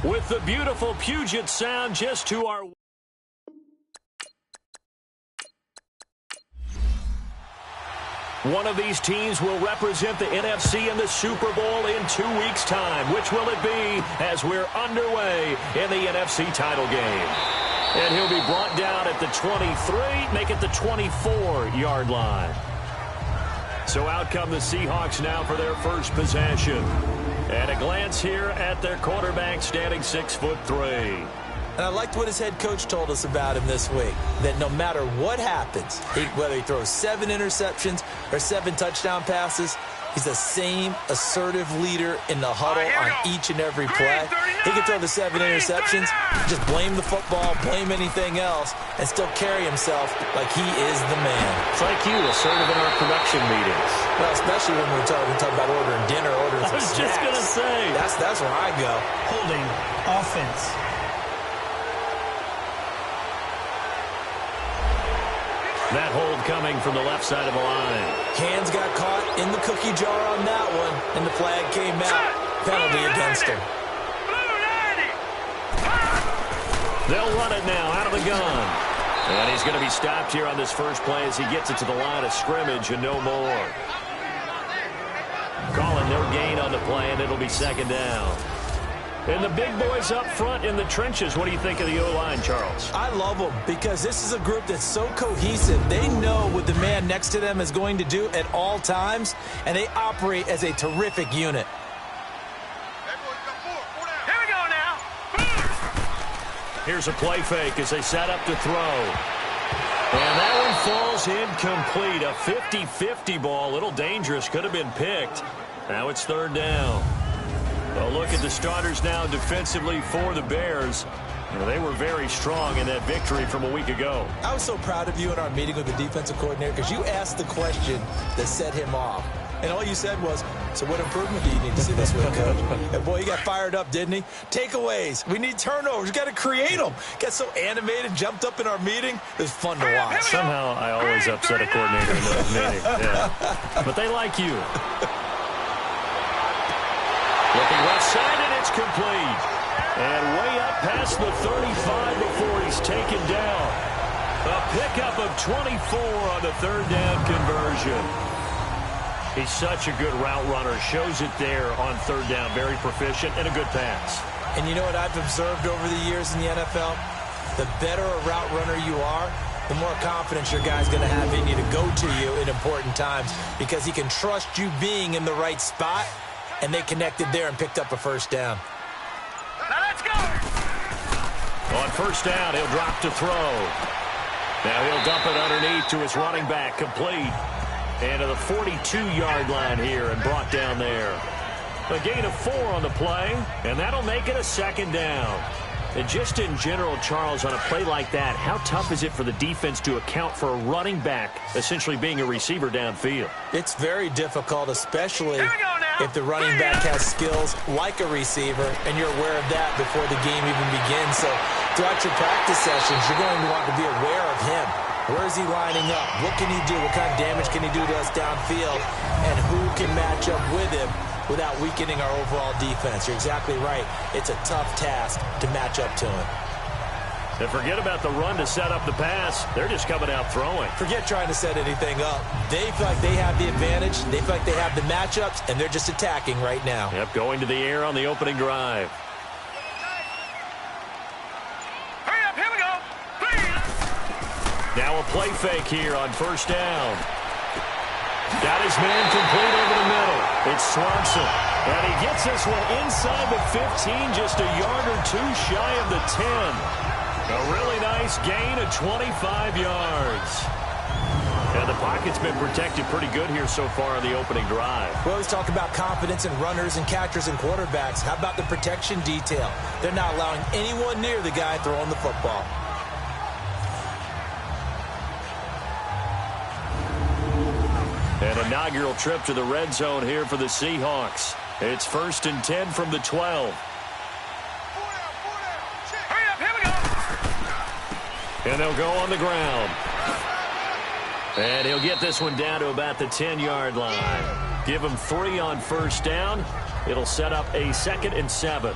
with the beautiful Puget Sound just to our... One of these teams will represent the NFC in the Super Bowl in 2 weeks' time. Which will it be as we're underway in the NFC title game? And he'll be brought down at the 23, make it the 24-yard line. So out come the Seahawks now for their first possession. And a glance here at their quarterback standing 6'3". And I liked what his head coach told us about him this week, that no matter what happens, whether he throws 7 interceptions or 7 touchdown passes, he's the same assertive leader in the huddle on each and every play. He can throw the 7 interceptions, just blame the football, blame anything else, and still carry himself like he is the man. It's like you, assertive in our production meetings. Well, especially when we're talking about ordering dinner, ordering some snacks. I was just going to say. That's where I go. Holding offense. That hold coming from the left side of the line. Hands got caught in the cookie jar on that one, and the flag came out. Penalty against him. They'll run it now out of the gun. And he's going to be stopped here on this first play as he gets it to the line of scrimmage and no more. Calling no gain on the play, and it'll be second down. And the big boys up front in the trenches. What do you think of the O-line, Charles? I love them because this is a group that's so cohesive. They know what the man next to them is going to do at all times, and they operate as a terrific unit. Here we go now. Here's a play fake as they set up to throw. And that one falls incomplete. A 50-50 ball. A little dangerous. Could have been picked. Now it's third down. Well, look at the starters now defensively for the Bears. They were very strong in that victory from a week ago. I was so proud of you in our meeting with the defensive coordinator because you asked the question that set him off. And all you said was, so what improvement do you need to see this week, Coach? And boy, he got fired up, didn't he? Takeaways. We need turnovers. We got to create them. Got so animated, jumped up in our meeting. It was fun to watch. Somehow I always upset a coordinator in those meetings. Yeah. But they like you. Looking left side, and it's complete. And way up past the 35 before he's taken down. A pickup of 24 on the third down conversion. He's such a good route runner. Shows it there on third down. Very proficient and a good pass. And you know what I've observed over the years in the NFL? The better a route runner you are, the more confidence your guy's going to have in you to go to you in important times because he can trust you being in the right spot. And they connected there and picked up a first down. Now let's go. On first down, he'll drop to throw. Now he'll dump it underneath to his running back, complete. And to the 42-yard line here and brought down there. A gain of 4 on the play, and that'll make it a second down. And just in general, Charles, on a play like that, how tough is it for the defense to account for a running back essentially being a receiver downfield? It's very difficult, especially if the running back has skills like a receiver, and you're aware of that before the game even begins. So throughout your practice sessions, you're going to want to be aware of him. Where is he lining up? What can he do? What kind of damage can he do to us downfield? And who can match up with him without weakening our overall defense? You're exactly right. It's a tough task to match up to him. And forget about the run to set up the pass. They're just coming out throwing. Forget trying to set anything up. They feel like they have the advantage. They feel like they have the matchups, and they're just attacking right now. Yep, going to the air on the opening drive. Hurry up, here we go. Now a play fake here on first down. Got his man complete over the middle. It's Swanson. And he gets this one inside the 15, just a yard or two shy of the 10. A really nice gain of 25 yards. And the pocket's been protected pretty good here so far on the opening drive. We always talk about confidence in runners and catchers and quarterbacks. How about the protection detail? They're not allowing anyone near the guy throwing the football. An inaugural trip to the red zone here for the Seahawks. It's 1st and 10 from the 12. Hurry up, here we go. And they'll go on the ground. And he'll get this one down to about the 10-yard line. Give him 3 on first down. It'll set up a 2nd and 7.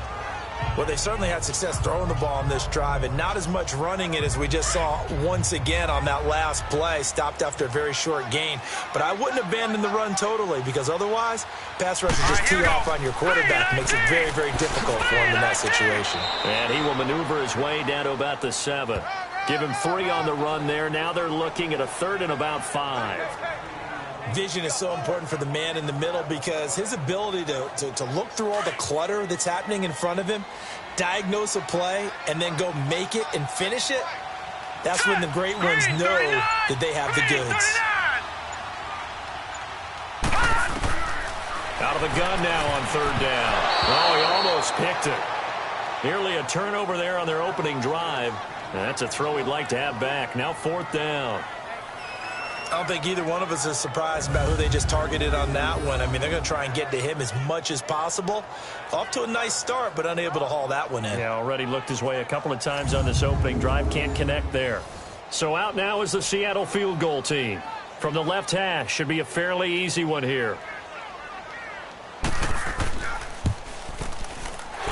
Well, they certainly had success throwing the ball on this drive and not as much running it as we just saw once again on that last play. Stopped after a very short gain. But I wouldn't abandon the run totally because otherwise, pass rush will just tee off on your quarterback. It makes it very, very difficult for him in that situation. And he will maneuver his way down to about the 7. Give him 3 on the run there. Now they're looking at a 3rd and about 5. Vision is so important for the man in the middle because his ability to look through all the clutter that's happening in front of him, diagnose a play, and then go make it and finish it, that's when the great ones know that they have the goods. Out of the gun now on 3rd down. Oh, he almost picked it. Nearly a turnover there on their opening drive. And that's a throw he'd like to have back. Now 4th down. I don't think either one of us is surprised about who they just targeted on that one. I mean, they're going to try and get to him as much as possible. Off to a nice start, but unable to haul that one in. Yeah, already looked his way a couple of times on this opening drive. Can't connect there. So out now is the Seattle field goal team. From the left hash, should be a fairly easy one here.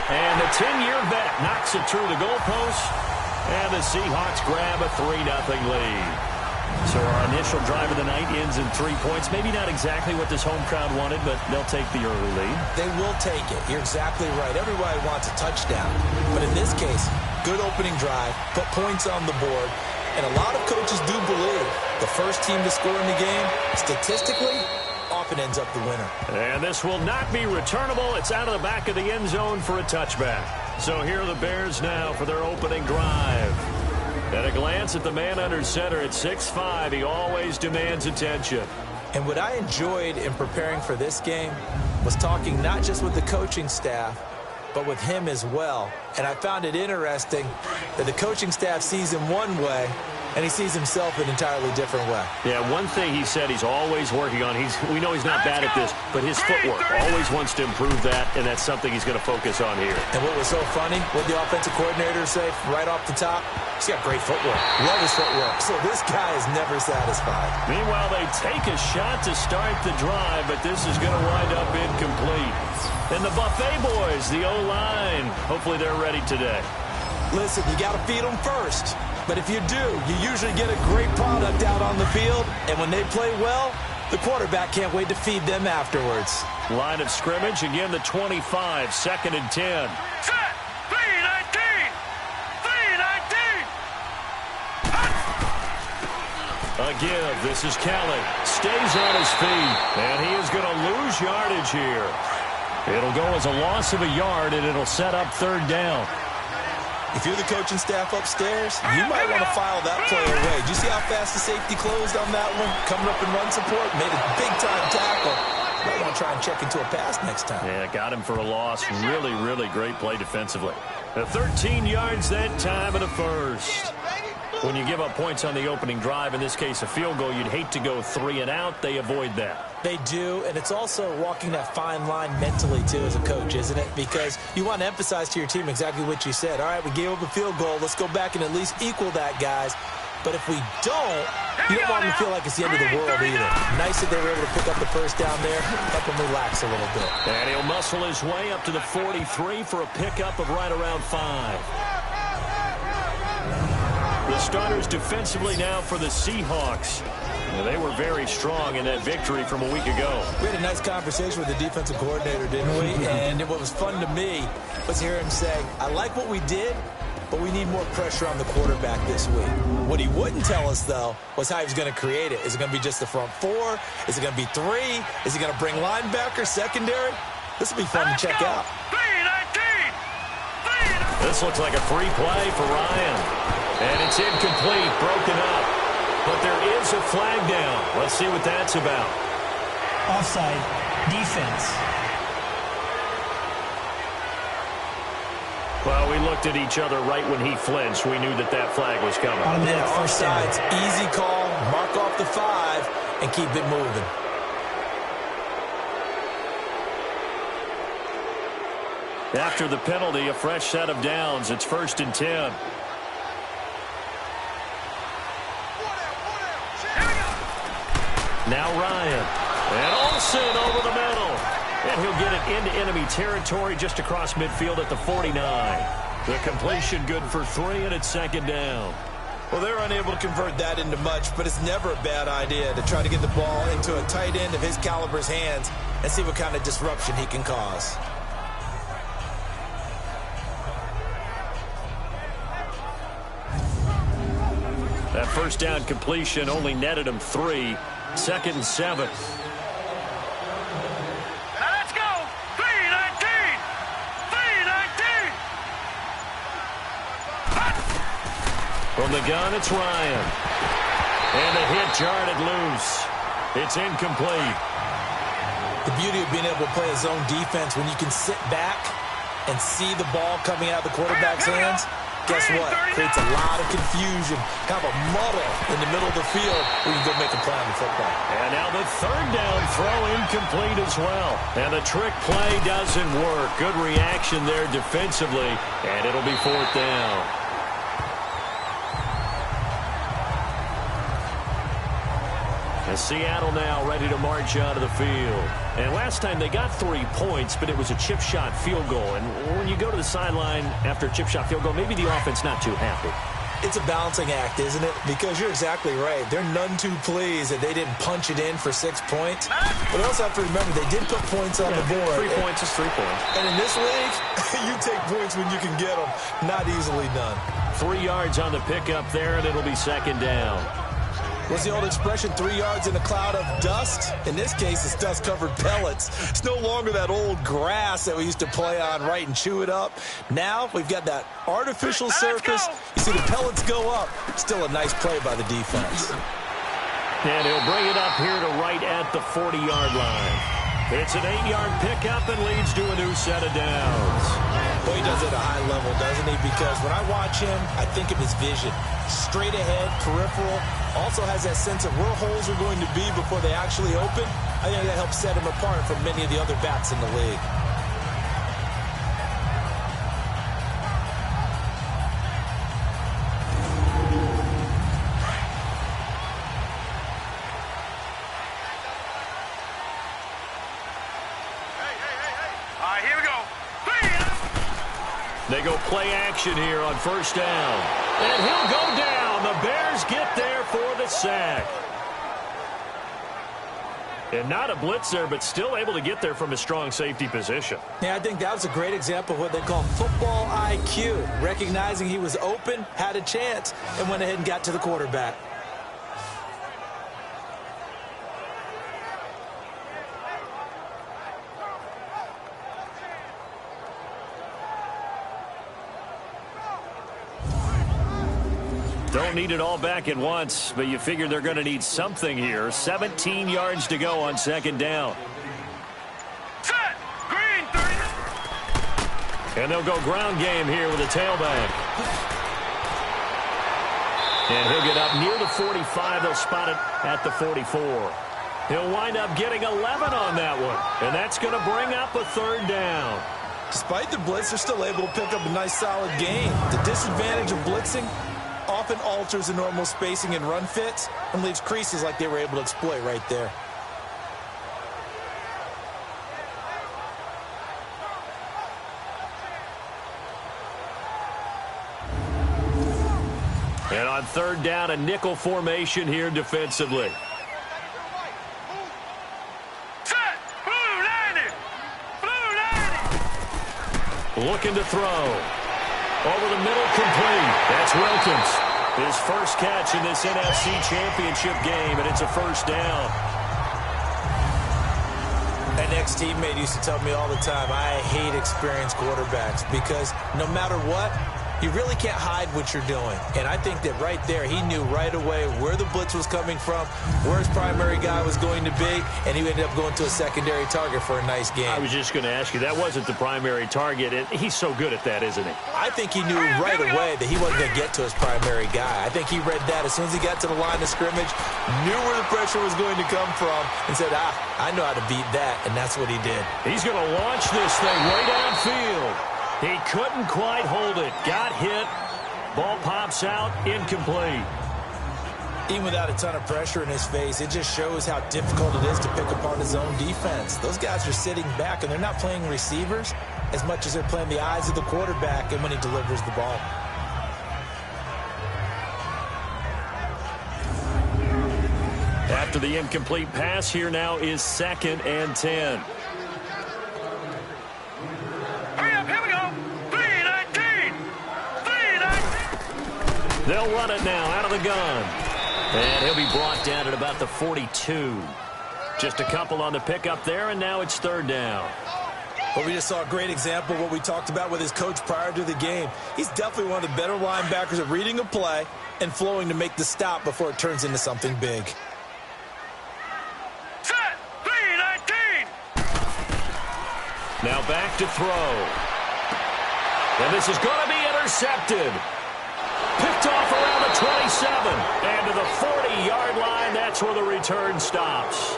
And the 10-year vet knocks it through the goalpost. And the Seahawks grab a 3-0 lead. So our initial drive of the night ends in 3 points. Maybe not exactly what this home crowd wanted, but they'll take the early lead. They will take it. You're exactly right. Everybody wants a touchdown. But in this case, good opening drive, put points on the board. And a lot of coaches do believe the first team to score in the game, statistically, often ends up the winner. And this will not be returnable. It's out of the back of the end zone for a touchback. So here are the Bears now for their opening drive. At a glance at the man under center at 6'5", he always demands attention. And what I enjoyed in preparing for this game was talking not just with the coaching staff, but with him as well. And I found it interesting that the coaching staff sees him one way, and he sees himself an entirely different way. Yeah, one thing he said he's always working on, we know he's not bad at this, but his footwork, always wants to improve that, and that's something he's going to focus on here. And what was so funny, what the offensive coordinator say right off the top, he's got great footwork. Love his footwork. So this guy is never satisfied. Meanwhile, they take a shot to start the drive, but this is going to wind up incomplete. And the Buffet boys, the O-line, hopefully they're ready today. Listen, you got to feed them first. But if you do, you usually get a great product out on the field. And when they play well, the quarterback can't wait to feed them afterwards. Line of scrimmage, again the 25, 2nd and 10. Set! 3-19! 3-19! A give. This is Kelly. Stays on his feet. And he is going to lose yardage here. It'll go as a loss of a yard, and it'll set up 3rd down. If you're the coaching staff upstairs, you might want to file that play away. Did you see how fast the safety closed on that one? Coming up in run support, made a big-time tackle. Might want to try and check into a pass next time. Yeah, got him for a loss. Really, really great play defensively. 13 yards that time in the first. When you give up points on the opening drive, in this case a field goal, you'd hate to go 3 and out. They avoid that. They do, and it's also walking that fine line mentally, too, as a coach, isn't it? Because you want to emphasize to your team exactly what you said. All right, we gave up a field goal. Let's go back and at least equal that, guys. But if we don't, you don't want them to feel like it's the end of the world either. Nice that they were able to pick up the first down there, help them relax a little bit. And he'll muscle his way up to the 43 for a pickup of right around 5. The starters defensively now for the Seahawks. They were very strong in that victory from a week ago. We had a nice conversation with the defensive coordinator, didn't we? And what was fun to me was hear him say, I like what we did, but we need more pressure on the quarterback this week. What he wouldn't tell us, though, was how he was going to create it. Is it going to be just the front 4? Is it going to be 3? Is he going to bring linebacker, secondary? This will be fun to check out. This looks like a free play for Ryan. And it's incomplete, broken up. But there is a flag down. Let's see what that's about. Offside, defense. Well, we looked at each other right when he flinched. We knew that that flag was coming. Yeah, offsides, easy call, mark off the 5, and keep it moving. After the penalty, a fresh set of downs. It's 1st and 10. Now Ryan. And Olsen over the middle. And he'll get it into enemy territory just across midfield at the 49. The completion good for 3, and it's second down. Well, they're unable to convert that into much, but it's never a bad idea to try to get the ball into a tight end of his caliber's hands and see what kind of disruption he can cause. That first down completion only netted him 3. Second and 7. From the gun, it's Ryan. And the hit jarred it loose. It's incomplete. The beauty of being able to play a zone defense when you can sit back and see the ball coming out of the quarterback's hands, guess what? Creates a lot of confusion, kind of a muddle in the middle of the field where you can go make a play on the football. And now the third down throw incomplete as well. And the trick play doesn't work. Good reaction there defensively, and it'll be fourth down. And Seattle now ready to march out of the field. And last time they got 3 points, but it was a chip shot field goal. And when you go to the sideline after a chip shot field goal, maybe the offense not too happy. It's a balancing act, isn't it? Because you're exactly right. They're none too pleased that they didn't punch it in for 6 points. But we also have to remember they did put points on the board. 3 points is 3 points. And in this league, you take points when you can get them. Not easily done. 3 yards on the pickup there, and it'll be second down. What's the old expression, 3 yards in a cloud of dust? In this case, it's dust-covered pellets. It's no longer that old grass that we used to play on, right, and chew it up. Now we've got that artificial surface. You see the pellets go up. Still a nice play by the defense. And he'll bring it up here to right at the 40-yard line. It's an 8-yard pickup and leads to a new set of downs. Boy, he does it at a high level, doesn't he? Because when I watch him, I think of his vision. Straight ahead, peripheral. Also has that sense of where holes are going to be before they actually open. I think that helps set him apart from many of the other backs in the league. They go play action here on first down. And he'll go down. The Bears get there for the sack. And not a blitz there, but still able to get there from a strong safety position. Yeah, I think that was a great example of what they call football IQ. Recognizing he was open, had a chance, and went ahead and got to the quarterback. Don't need it all back at once, but you figure they're going to need something here. 17 yards to go on second down. Set! Green, 30. And they'll go ground game here with a tailback. And he'll get up near the 45. They'll spot it at the 44. He'll wind up getting 11 on that one. And that's going to bring up a third down. Despite the blitz, they're still able to pick up a nice solid gain. The disadvantage of blitzing often alters the normal spacing and run fits and leaves creases like they were able to exploit right there. And on third down, a nickel formation here defensively. Set! Blue 90! Blue 90! Looking to throw. Over the middle, complete. That's Wilkins. His first catch in this NFC Championship game, and it's a first down. An ex-teammate used to tell me all the time, I hate experienced quarterbacks because no matter what, you really can't hide what you're doing. And I think that right there, he knew right away where the blitz was coming from, where his primary guy was going to be, and he ended up going to a secondary target for a nice game. I was just going to ask you, that wasn't the primary target. And he's so good at that, isn't he? I think he knew right away that he wasn't going to get to his primary guy. I think he read that as soon as he got to the line of scrimmage, knew where the pressure was going to come from, and said, I know how to beat that, and that's what he did. He's going to launch this thing way downfield. He couldn't quite hold it. Got hit. Ball pops out. Incomplete. Even without a ton of pressure in his face, it just shows how difficult it is to pick apart his own defense. Those guys are sitting back, and they're not playing receivers as much as they're playing the eyes of the quarterback and when he delivers the ball. After the incomplete pass, here now is 2nd and 10. Hurry up, here we go. 3-19. 3-19. They'll run it now out of the gun. And he'll be brought down at about the 42. Just a couple on the pickup there, and now it's 3rd down. Well, we just saw a great example of what we talked about with his coach prior to the game. He's definitely one of the better linebackers at reading a play and flowing to make the stop before it turns into something big. Set. 3-19. Now back to throw. And this is going to be intercepted. Picked off around the 27. And to the 40-yard line, that's where the return stops.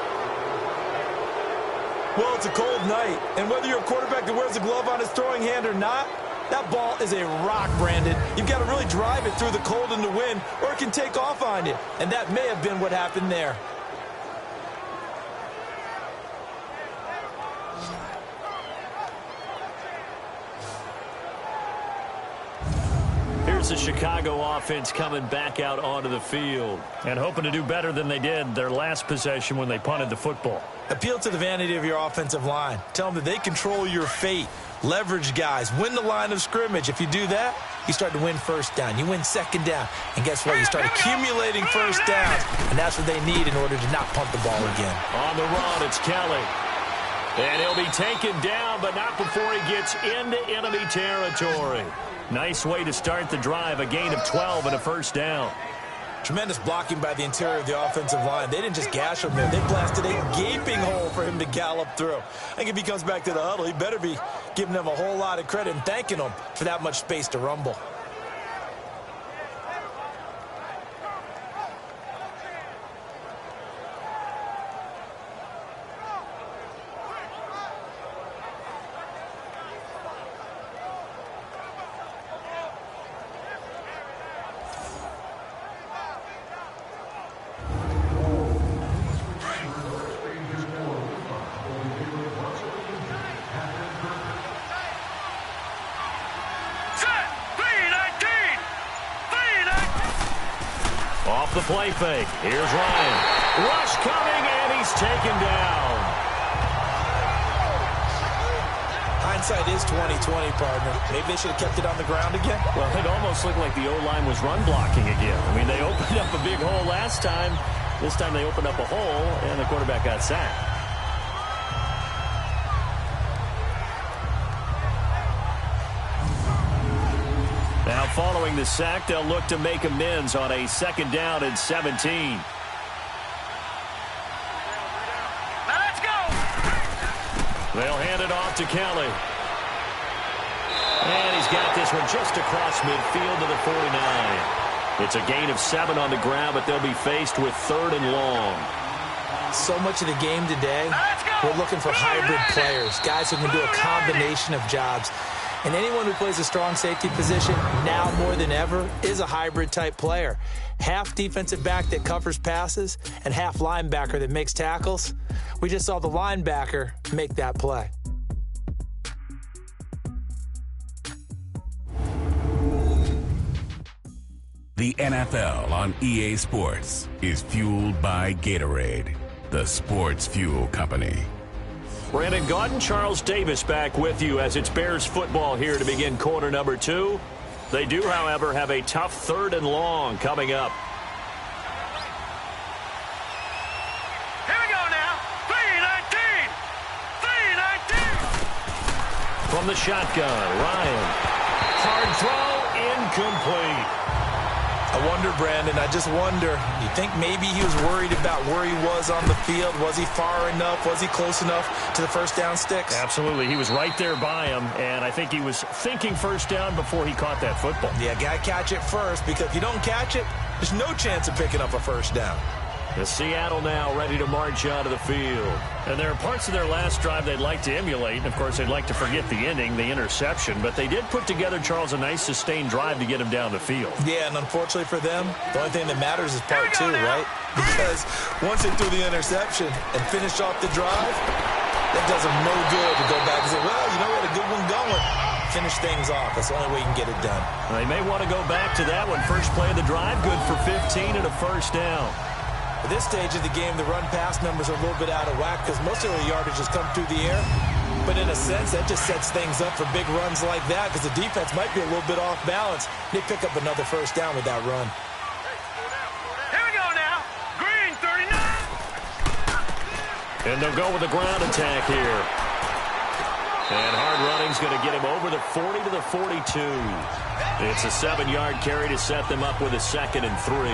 Well, it's a cold night, and whether you're a quarterback that wears a glove on his throwing hand or not, that ball is a rock, Brandon. You've got to really drive it through the cold and the wind, or it can take off on you. And that may have been what happened there. Here's the Chicago offense coming back out onto the field and hoping to do better than they did their last possession when they punted the football. Appeal to the vanity of your offensive line. Tell them that they control your fate. Leverage guys. Win the line of scrimmage. If you do that, you start to win 1st down. You win 2nd down. And guess what? You start accumulating 1st downs. And that's what they need in order to not punt the ball again. On the run, it's Kelly. And he'll be taken down, but not before he gets into enemy territory. Nice way to start the drive. A gain of 12 and a 1st down. Tremendous blocking by the interior of the offensive line. They didn't just gash him there. They blasted a gaping hole for him to gallop through. I think if he comes back to the huddle, he better be giving them a whole lot of credit and thanking them for that much space to rumble. Off the play fake. Here's Ryan. Rush coming, and he's taken down. Hindsight is 20/20, partner. Maybe they should have kept it on the ground again. Well, it almost looked like the O-line was run blocking again. I mean, they opened up a big hole last time. This time they opened up a hole, and the quarterback got sacked. Now, following the sack, they'll look to make amends on a 2nd down and 17. Now let's go. They'll hand it off to Kelly. And he's got this one just across midfield to the 49. It's a gain of 7 on the ground, but they'll be faced with 3rd and long. So much of the game today, we're looking for hybrid players, guys who can do a combination of jobs. And anyone who plays a strong safety position, now more than ever, is a hybrid-type player. Half defensive back that covers passes and half linebacker that makes tackles. We just saw the linebacker make that play. The NFL on EA Sports is fueled by Gatorade, the sports fuel company. Brandon Gaudin, Charles Davis back with you as it's Bears football here to begin quarter number 2. They do, however, have a tough 3rd and long coming up. Here we go now. 3-19. 3-19. From the shotgun, Ryan. Hard throw, incomplete. I wonder, Brandon, I just wonder, you think maybe he was worried about where he was on the field? Was he far enough? Was he close enough to the 1st down sticks? Absolutely. He was right there by him, and I think he was thinking 1st down before he caught that football. Yeah, got to catch it first, because if you don't catch it, there's no chance of picking up a 1st down. Seattle now ready to march onto the field. And there are parts of their last drive they'd like to emulate. And, of course, they'd like to forget the ending, the interception. But they did put together, Charles, a nice sustained drive to get him down the field. Yeah, and unfortunately for them, the only thing that matters is part two, right? Because once they threw the interception and finished off the drive, that does them no good to go back and say, well, you know, we had a good one going. Finish things off. That's the only way you can get it done. They may want to go back to that one. First play of the drive, good for 15 and a first down. At this stage of the game, the run-pass numbers are a little bit out of whack because most of the yardage has come through the air. But in a sense, that just sets things up for big runs like that because the defense might be a little bit off balance. They pick up another first down with that run. Here we go now. Green, 39. And they'll go with the ground attack here. And hard running's going to get him over the 40 to the 42. It's a 7-yard carry to set them up with a 2nd and 3.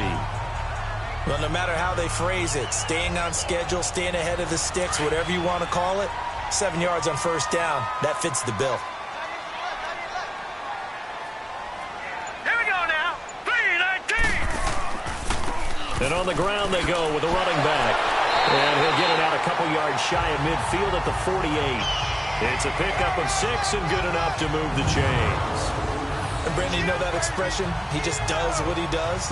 Well, no matter how they phrase it, staying on schedule, staying ahead of the sticks, whatever you want to call it, 7 yards on first down, that fits the bill. Here we go now. 3-19. And on the ground they go with a running back. And he'll get it out a couple yards shy of midfield at the 48. It's a pickup of 6 and good enough to move the chains. And Brandon, you know that expression? He just does what he does.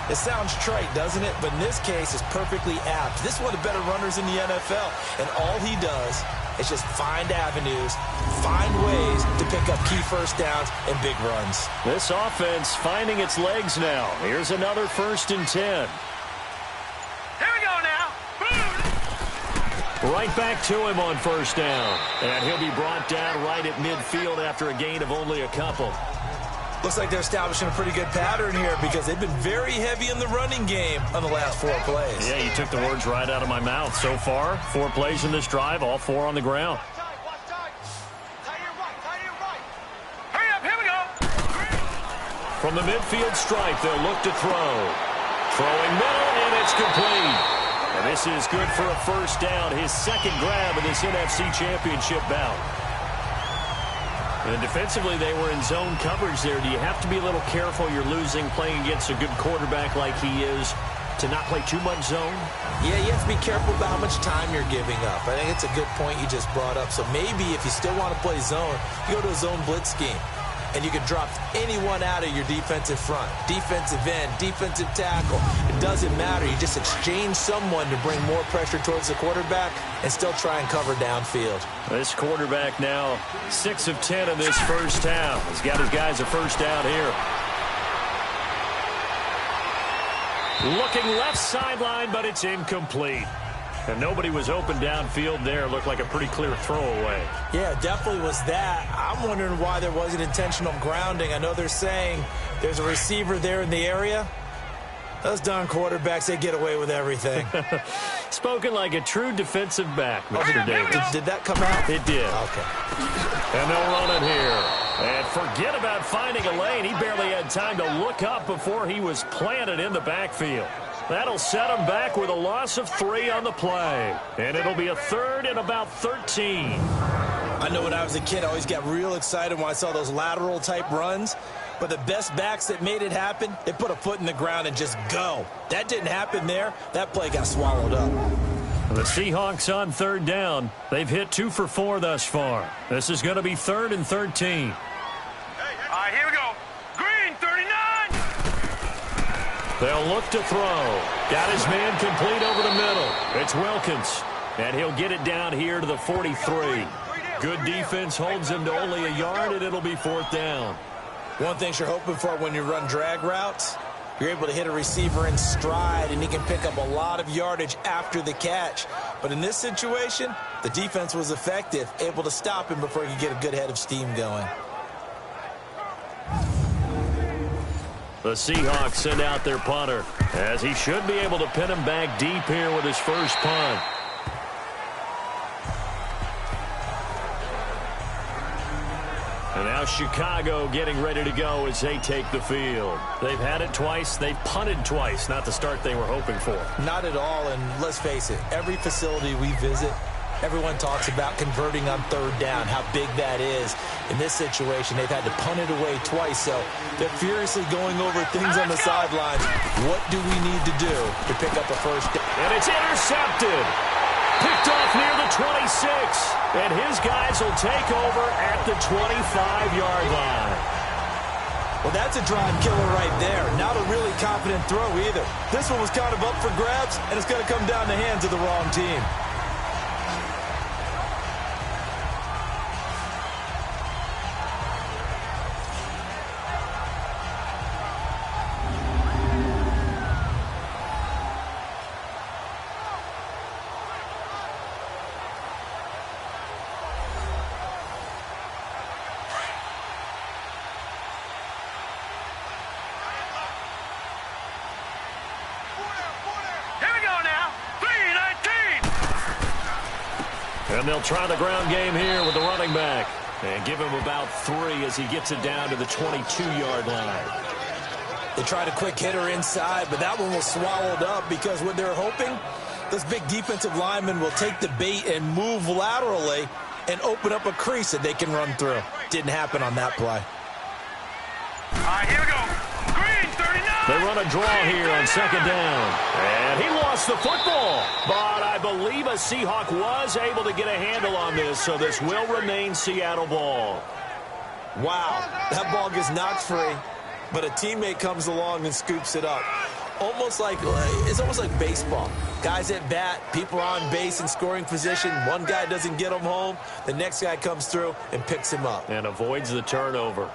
It sounds trite, doesn't it? But in this case, it's perfectly apt. This is one of the better runners in the NFL. And all he does is just find avenues, find ways to pick up key first downs and big runs. This offense finding its legs now. Here's another 1st and 10. Here we go now. Right back to him on first down. And he'll be brought down right at midfield after a gain of only a couple. Looks like they're establishing a pretty good pattern here because they've been very heavy in the running game on the last 4 plays. Yeah, you took the words right out of my mouth. So far, 4 plays in this drive, all 4 on the ground. Hurry up, here we go. From the midfield stripe, they'll look to throw. Throwing middle, and it's complete. And this is good for a first down, his 2nd grab in this NFC Championship bout. And defensively, they were in zone coverage there. Do you have to be a little careful? You're losing playing against a good quarterback like he is to not play too much zone? Yeah, you have to be careful about how much time you're giving up. I think it's a good point you just brought up. So maybe if you still want to play zone, you go to a zone blitz scheme. And you can drop anyone out of your defensive front, defensive end, defensive tackle. It doesn't matter. You just exchange someone to bring more pressure towards the quarterback and still try and cover downfield. This quarterback now 6 of 10 in this first down. He's got his guys a first down here. Looking left sideline, but it's incomplete. And nobody was open downfield there. Looked like a pretty clear throwaway. Yeah, definitely was that. I'm wondering why there wasn't intentional grounding. I know they're saying there's a receiver there in the area. Those darn quarterbacks, they get away with everything. Spoken like a true defensive back, Mr. Davis. Did that come out? It did. Okay. And they'll run it here. And forget about finding a lane. He barely had time to look up before he was planted in the backfield. That'll set him back with a loss of 3 on the play. And it'll be a 3rd and about 13. I know when I was a kid, I always got real excited when I saw those lateral-type runs. But the best backs that made it happen, they put a foot in the ground and just go. That didn't happen there. That play got swallowed up. The Seahawks on 3rd down. They've hit 2 for 4 thus far. This is going to be 3rd and 13. All right, here we go. Green, 39. They'll look to throw. Got his man complete over the middle. It's Wilkins. And he'll get it down here to the 43. Good defense holds him to only a yard, and it'll be 4th down. One thing you're hoping for when you run drag routes, you're able to hit a receiver in stride, and he can pick up a lot of yardage after the catch. But in this situation, the defense was effective, able to stop him before he could get a good head of steam going. The Seahawks send out their punter, as he should be able to pin him back deep here with his first punt. And now Chicago getting ready to go as they take the field. They've had it twice. They've punted twice. Not the start they were hoping for. Not at all, and let's face it, every facility we visit, Everyone talks about converting on third down, how big that is. In this situation, they've had to punt it away twice, so they're furiously going over things on the sidelines. What do we need to do to pick up a first down? And it's intercepted. Picked off near the 26. And his guys will take over at the 25-yard line. Well, that's a drive killer right there. Not a really confident throw either. This one was kind of up for grabs, and it's going to come down the hands of the wrong team. And they'll try the ground game here with the running back. And give him about 3 as he gets it down to the 22-yard line. They tried a quick hitter inside, but that one was swallowed up because what they're hoping, those big defensive linemen will take the bait and move laterally and open up a crease that they can run through. Didn't happen on that play. All right, here we go. Green, 39. They run a draw here on second down. And he lost the football. But I believe a Seahawk was able to get a handle on this, so this will remain Seattle ball. Wow, that ball gets knocked free, but a teammate comes along and scoops it up. It's almost like baseball. Guys at bat, people are on base in scoring position. One guy doesn't get him home. The next guy comes through and picks him up. And avoids the turnover.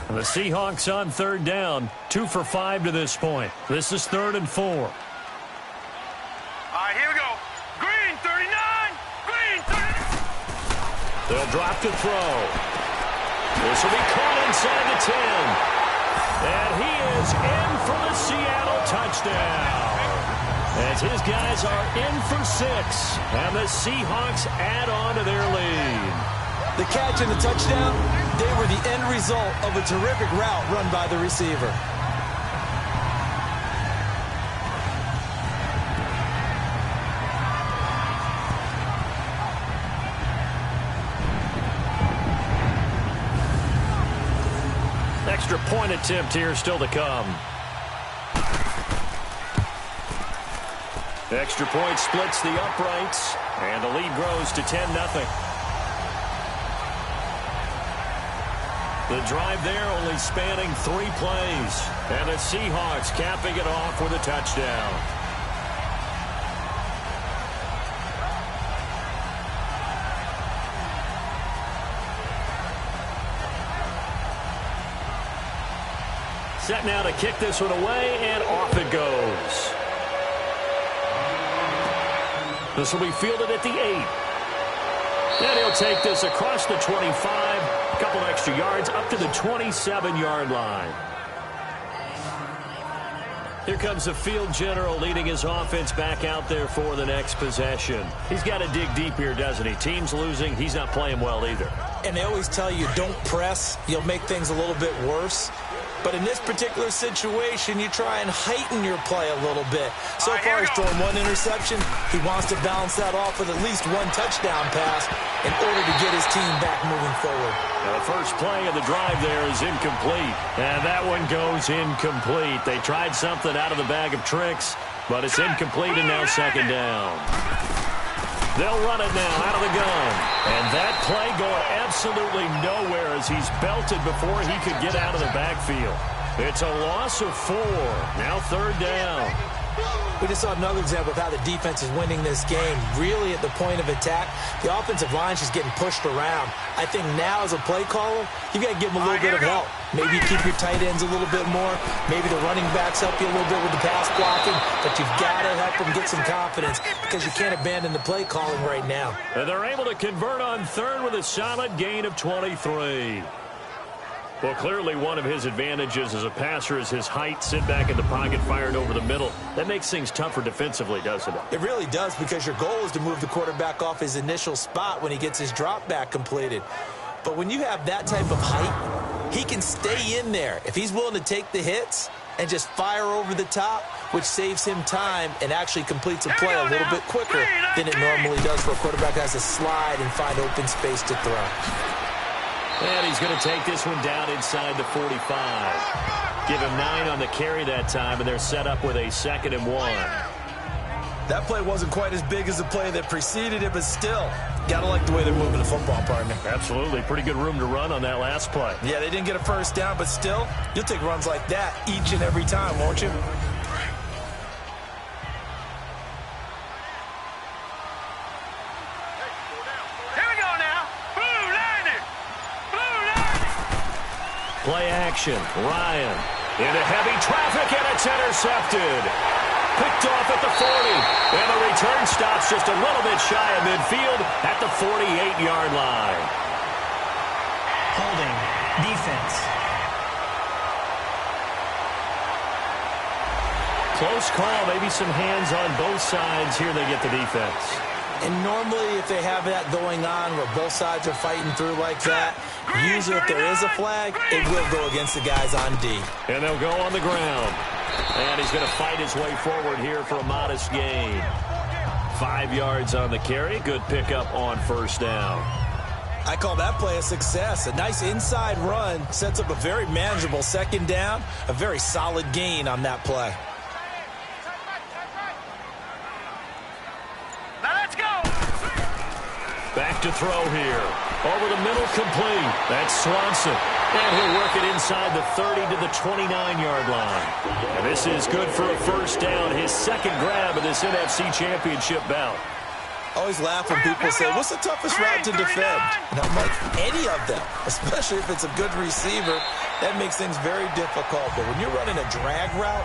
The Seahawks on third down, 2 for 5 to this point. This is 3rd and 4. All right, here we go. Green, 39. Green, 39. They'll drop to throw. This will be caught inside the 10. And he is in for the Seattle touchdown. As his guys are in for 6. And the Seahawks add on to their lead. The catch and the touchdown, they were the end result of a terrific route run by the receiver. Extra point attempt here still to come. Extra point splits the uprights, and the lead grows to 10-0. The drive there only spanning 3 plays. And the Seahawks capping it off with a touchdown. Set now to kick this one away, and off it goes. This will be fielded at the 8. And he'll take this across the 25, a couple extra yards, up to the 27-yard line. Here comes the field general leading his offense back out there for the next possession. He's got to dig deep here, doesn't he? Team's losing. He's not playing well either. And they always tell you, don't press. You'll make things a little bit worse. But in this particular situation, you try and heighten your play a little bit. So far, he's thrown 1 interception. He wants to balance that off with at least 1 touchdown pass in order to get his team back moving forward. Now the first play of the drive there is incomplete. And that one goes incomplete. They tried something out of the bag of tricks, but it's incomplete, and now second down. They'll run it now out of the gun. And that play going absolutely nowhere as he's belted before he could get out of the backfield. It's a loss of 4. Now third down. We just saw another example of how the defense is winning this game. Really at the point of attack, the offensive line is just getting pushed around. I think now as a play caller, you've got to give them a little bit of help. Maybe keep your tight ends a little bit more. Maybe the running backs help you a little bit with the pass blocking. But you've got to help them get some confidence because you can't abandon the play calling right now. And they're able to convert on third with a solid gain of 23. Well, clearly one of his advantages as a passer is his height. Sit back in the pocket, fired over the middle. That makes things tougher defensively, doesn't it? It really does, because your goal is to move the quarterback off his initial spot when he gets his drop back completed. But when you have that type of height, he can stay in there if he's willing to take the hits and just fire over the top, which saves him time and actually completes a play a little bit quicker than it normally does for a quarterback that has to slide and find open space to throw. And he's going to take this one down inside the 45. Give him 9 on the carry that time, and they're set up with a 2nd and 1. That play wasn't quite as big as the play that preceded it, but still, got to like the way they're moving the football, partner. Absolutely. Pretty good room to run on that last play. Yeah, they didn't get a first down, but still, you'll take runs like that each and every time, won't you? Play action. Ryan into heavy traffic, and it's intercepted. Picked off at the 40. And the return stops just a little bit shy of midfield at the 48-yard line. Holding. Defense. Close call. Maybe some hands on both sides. Here they get the defense. And normally, if they have that going on where both sides are fighting through like that, usually if there is a flag, it will go against the guys on D. And they'll go on the ground. And he's going to fight his way forward here for a modest gain. 5 yards on the carry. Good pickup on first down. I call that play a success. A nice inside run sets up a very manageable 2nd down. A very solid gain on that play. Back to throw here. Over the middle, complete. That's Swanson. And he'll work it inside the 30 to the 29-yard line. And this is good for a first down. His 2nd grab of this NFC Championship bout. Always laugh when people say, what's the toughest route to defend? And I'm like, any of them, especially if it's a good receiver. That makes things very difficult. But when you're running a drag route,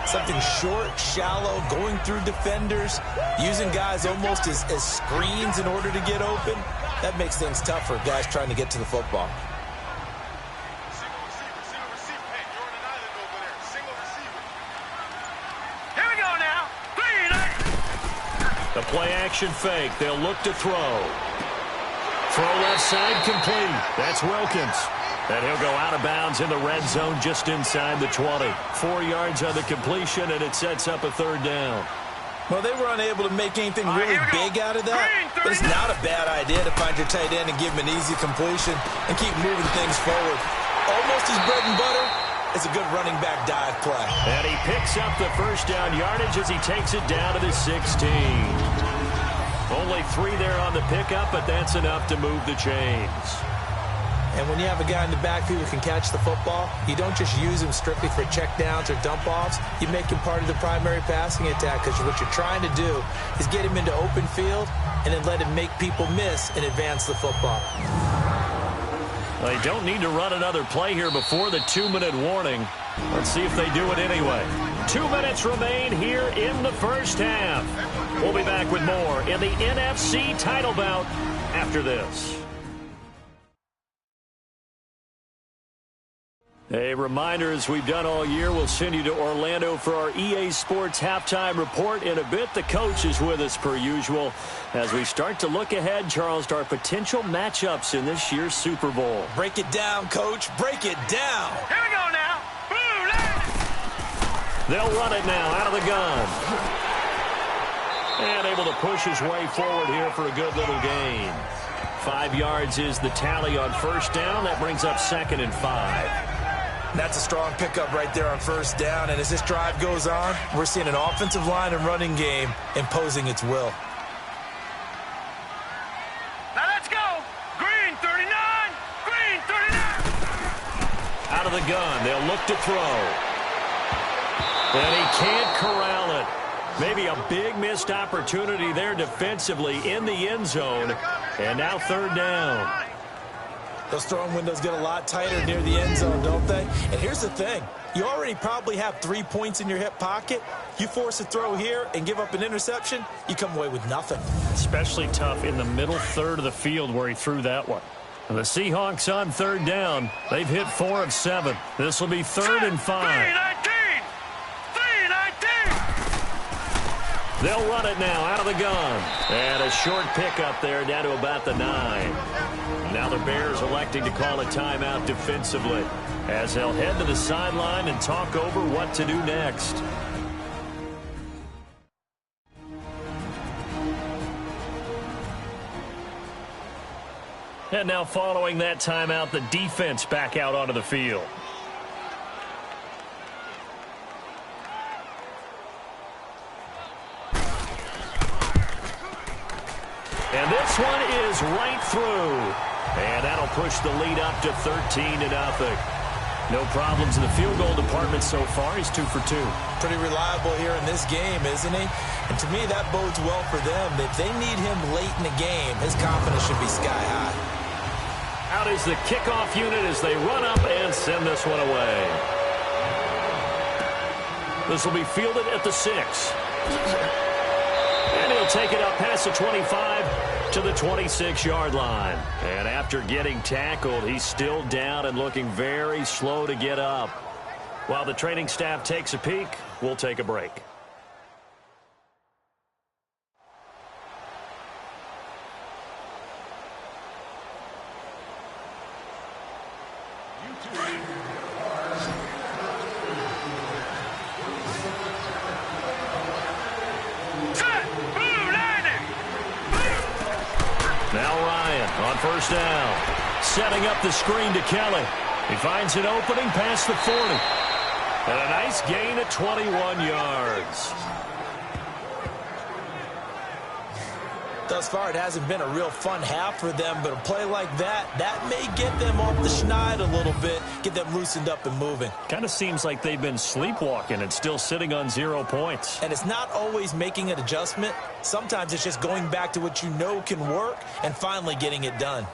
something short, shallow, going through defenders, using guys almost as screens in order to get open, that makes things tough for guys trying to get to the football. Here we go now. The play action fake. They'll look to throw. Throw left side, complete. That's Wilkins. And he'll go out of bounds in the red zone just inside the 20. 4 yards on the completion, and it sets up a 3rd down. Well, they were unable to make anything really big out of that, but it's not a bad idea to find your tight end and give him an easy completion and keep moving things forward. Almost his bread and butter is a good running back dive play. And he picks up the first down yardage as he takes it down to the 16. Only 3 there on the pickup, but that's enough to move the chains. And when you have a guy in the backfield who can catch the football, you don't just use him strictly for checkdowns or dump-offs. You make him part of the primary passing attack, because what you're trying to do is get him into open field and then let him make people miss and advance the football. They don't need to run another play here before the 2-minute warning. Let's see if they do it anyway. 2 minutes remain here in the first half. We'll be back with more in the NFC title bout after this. A reminder, as we've done all year, we'll send you to Orlando for our EA Sports halftime report. In a bit, the coach is with us per usual as we start to look ahead, Charles, to our potential matchups in this year's Super Bowl. Break it down, Coach. Break it down. Here we go now. They'll run it now out of the gun. And able to push his way forward here for a good little gain. 5 yards is the tally on first down. That brings up 2nd and 5. That's a strong pickup right there on first down. And as this drive goes on, we're seeing an offensive line and running game imposing its will. Now let's go. Green 39. Green 39. Out of the gun. They'll look to throw. And he can't corral it. Maybe a big missed opportunity there defensively in the end zone. And now 3rd down. Those throwing windows get a lot tighter near the end zone, don't they? And here's the thing. You already probably have 3 points in your hip pocket. You force a throw here and give up an interception, you come away with nothing. Especially tough in the middle third of the field where he threw that one. The Seahawks on third down. They've hit 4 of 7. This will be 3rd and 5. 3-19. They'll run it now out of the gun. And a short pickup there down to about the 9. Now the Bears electing to call a timeout defensively as they'll head to the sideline and talk over what to do next. And now following that timeout, the defense back out onto the field. And this one is right through. And that'll push the lead up to 13-0. No problems in the field goal department so far. He's 2 for 2. Pretty reliable here in this game, isn't he? And to me, that bodes well for them. If they need him late in the game, his confidence should be sky high. Out is the kickoff unit as they run up and send this one away. This will be fielded at the 6. And he'll take it up past the 25 to the 26-yard line. And after getting tackled, he's still down and looking very slow to get up. While the training staff takes a peek, we'll take a break. First down. Setting up the screen to Kelly. He finds an opening past the 40. And a nice gain of 21 yards. Thus far, it hasn't been a real fun half for them, but a play like that may get them off the schneid a little bit, get them loosened up and moving. Kind of seems like they've been sleepwalking and still sitting on 0 points. And it's not always making an adjustment. Sometimes it's just going back to what you know can work and finally getting it done.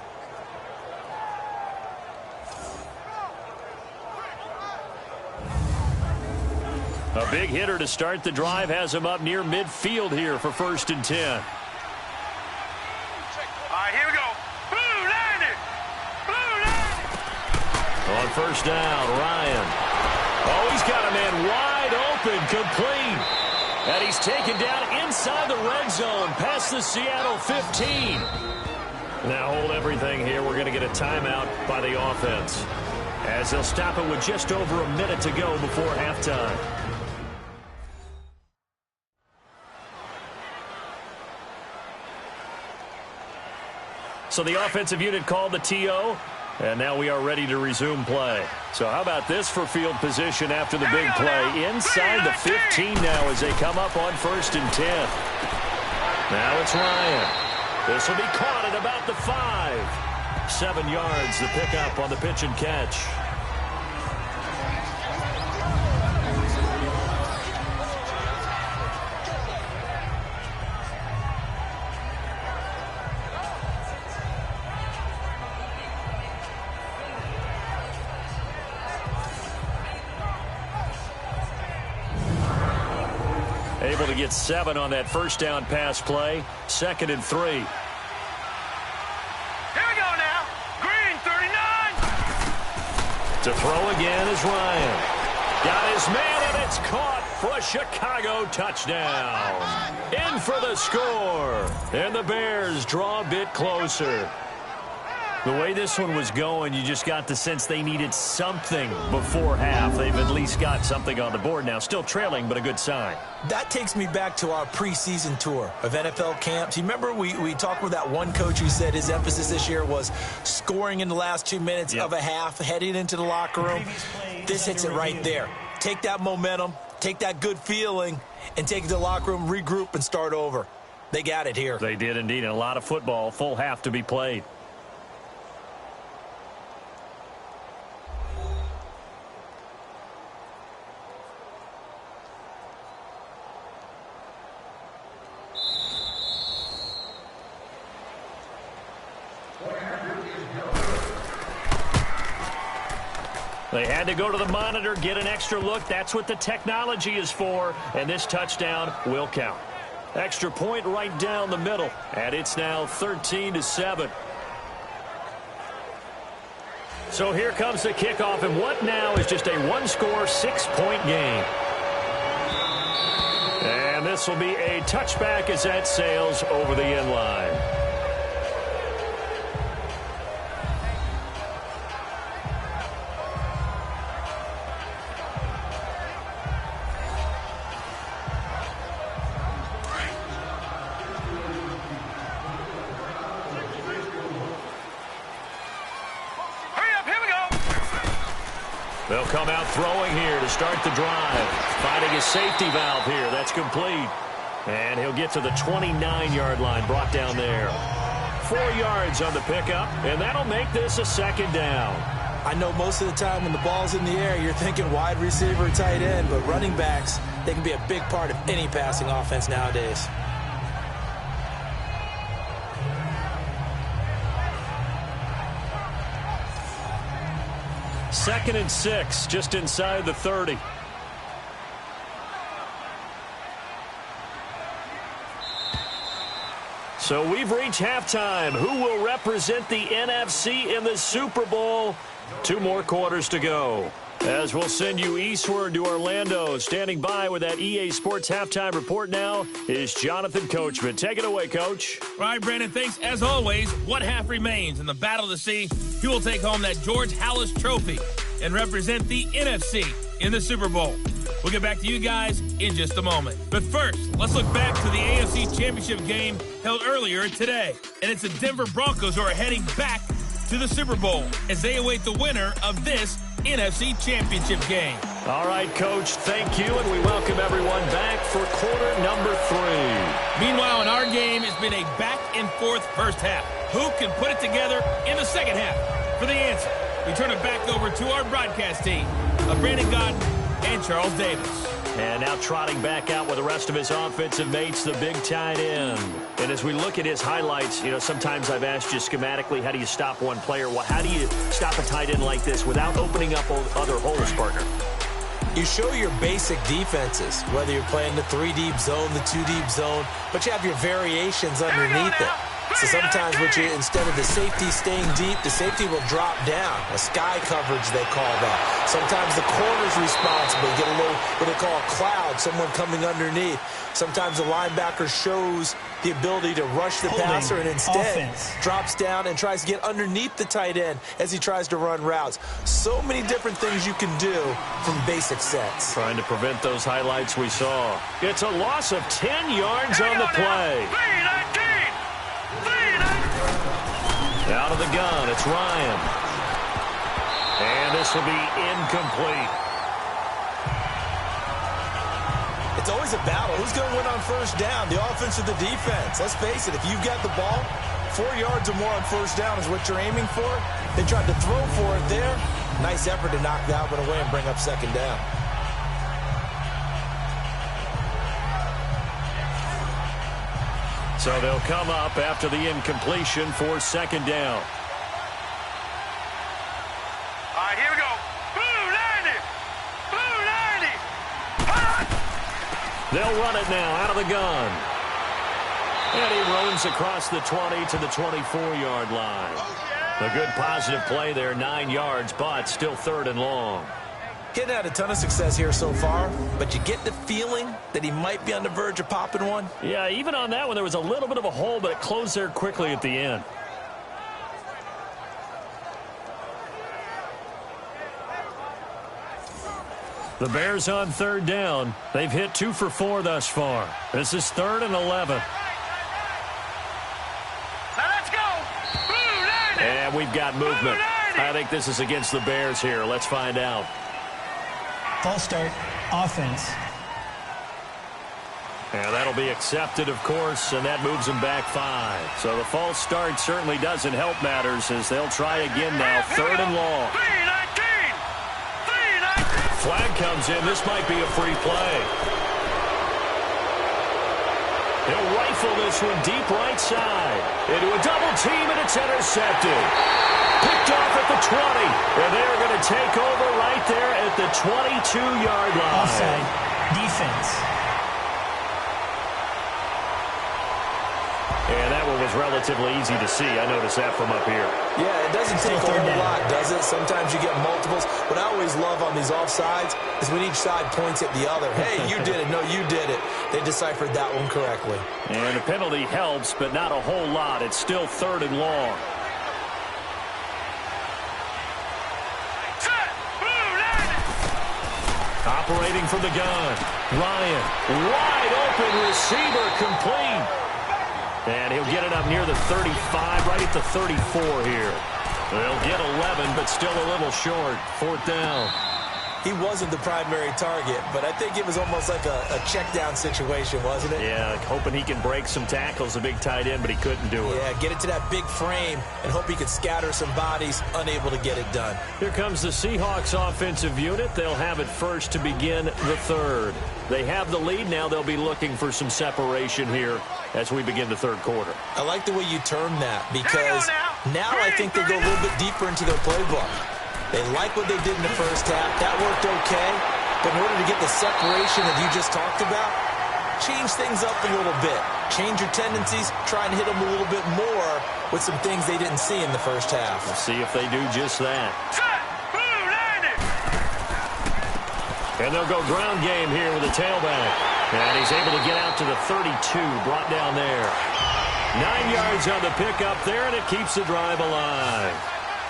A big hitter to start the drive has him up near midfield here for 1st and 10. Here we go. Blue 90. Blue 90. On first down, Ryan. Oh, he's got a man wide open, complete. And he's taken down inside the red zone, past the Seattle 15. Now hold everything here. We're going to get a timeout by the offense, as they'll stop it with just over a minute to go before halftime. So the offensive unit called the TO, and now we are ready to resume play. So how about this for field position after the big play? Inside the 15 now as they come up on 1st and 10. Now it's Ryan. This will be caught at about the 5. 7 yards, the pickup on the pitch and catch. Able to get 7 on that first down pass play. 2nd and 3. Here we go now. Green 39. To throw again is Ryan. Got his man, and it's caught for a Chicago touchdown. In for the score. And the Bears draw a bit closer. The way this one was going, you just got the sense they needed something before half. They've at least got something on the board now. Still trailing, but a good sign. That takes me back to our preseason tour of NFL camps. You remember we talked with that one coach who said his emphasis this year was scoring in the last 2 minutes of a half, heading into the locker room. This hits it right there. Take that momentum, take that good feeling, and take it to the locker room, regroup, and start over. They got it here. They did indeed, and a lot of football, full half to be played. They had to go to the monitor, get an extra look. That's what the technology is for, and this touchdown will count. Extra point right down the middle, and it's now 13-7. So here comes the kickoff, and what now is just a one-score, 6-point game. And this will be a touchback as that sails over the end line. They'll come out throwing here to start the drive. Finding his safety valve here. That's complete. And he'll get to the 29-yard line, brought down there. 4 yards on the pickup, and that'll make this a second down. I know most of the time when the ball's in the air, you're thinking wide receiver, tight end, but running backs, they can be a big part of any passing offense nowadays. Second and 6, just inside the 30. So we've reached halftime. Who will represent the NFC in the Super Bowl? 2 more quarters to go. As we'll send you eastward to Orlando. Standing by with that EA Sports Halftime Report now is Jonathan Coachman. Take it away, Coach. All right, Brandon, thanks. As always, one half remains in the battle to see who will take home that George Halas Trophy and represent the NFC in the Super Bowl. We'll get back to you guys in just a moment. But first, let's look back to the AFC Championship game held earlier today. And it's the Denver Broncos who are heading back to the Super Bowl as they await the winner of this NFC Championship game. All right, Coach, thank you, and we welcome everyone back for quarter number 3. Meanwhile, in our game, it's been a back-and-forth first half. Who can put it together in the second half? For the answer, we turn it back over to our broadcast team of Brandon Godden and Charles Davis. And now trotting back out with the rest of his offensive mates, the big tight end. And as we look at his highlights, you know, sometimes I've asked you schematically, how do you stop one player? Well, how do you stop a tight end like this without opening up other holes, partner? You show your basic defenses, whether you're playing the 3-deep zone, the 2-deep zone, but you have your variations underneath it. So sometimes instead of the safety staying deep, the safety will drop down. A sky coverage, they call that. Sometimes the corner's responsible. You get a little, what they call a cloud, someone coming underneath. Sometimes the linebacker shows the ability to rush the passer and instead drops down and tries to get underneath the tight end as he tries to run routes. So many different things you can do from basic sets. Trying to prevent those highlights we saw. It's a loss of 10 yards on the play. Out of the gun, it's Ryan. And this will be incomplete. It's always a battle. Who's going to win on first down, the offense or the defense? Let's face it, if you've got the ball, 4 yards or more on first down is what you're aiming for. They tried to throw for it there. Nice effort to knock that one away and bring up second down. So they'll come up after the incompletion for second down. All right, here we go. Blue 90. Blue 90. They'll run it now out of the gun. And he runs across the 20 to the 24-yard line. A good positive play there, 9 yards, but still third and long. Getting had a ton of success here so far, but you get the feeling that he might be on the verge of popping one. Yeah, even on that one, there was a little bit of a hole, but it closed there quickly at the end. The Bears on third down. They've hit 2 for 4 thus far. This is 3rd and 11. Now let's go. Blue 90. And we've got movement. I think this is against the Bears here. Let's find out. False start, offense. And that'll be accepted, of course, and that moves them back 5. So the false start certainly doesn't help matters as they'll try again now, 3rd and long. 319. Flag comes in. This might be a free play. He'll rifle this one deep right side. Into a double team, and it's intercepted. Picked off at the 20. And they're going to take over right there at the 22-yard line. Offside. Defense. And that one was relatively easy to see. I noticed that from up here. Yeah, it doesn't take a whole lot, does it? Sometimes you get multiples. What I always love on these offsides is when each side points at the other. Hey, you did it. No, you did it. They deciphered that one correctly. And a penalty helps, but not a whole lot. It's still 3rd and long. Operating from the gun. Ryan, wide open receiver, complete. And he'll get it up near the 35, right at the 34 here. They'll get 11, but still a little short. 4th down. He wasn't the primary target, but I think it was almost like a check down situation, wasn't it? Yeah, hoping he can break some tackles, a big tight end, but he couldn't do it. Yeah, get it to that big frame and hope he could scatter some bodies, unable to get it done. Here comes the Seahawks offensive unit. They'll have it first to begin the 3rd. They have the lead. Now they'll be looking for some separation here as we begin the 3rd quarter. I like the way you term that because now I think they go a little bit deeper into their playbook. They like what they did in the first half. That worked okay. But in order to get the separation that you just talked about, change things up a little bit. Change your tendencies. Try and hit them a little bit more with some things they didn't see in the first half. We'll see if they do just that. And they'll go ground game here with a tailback. And he's able to get out to the 32, brought down there. 9 yards on the pickup there, and it keeps the drive alive.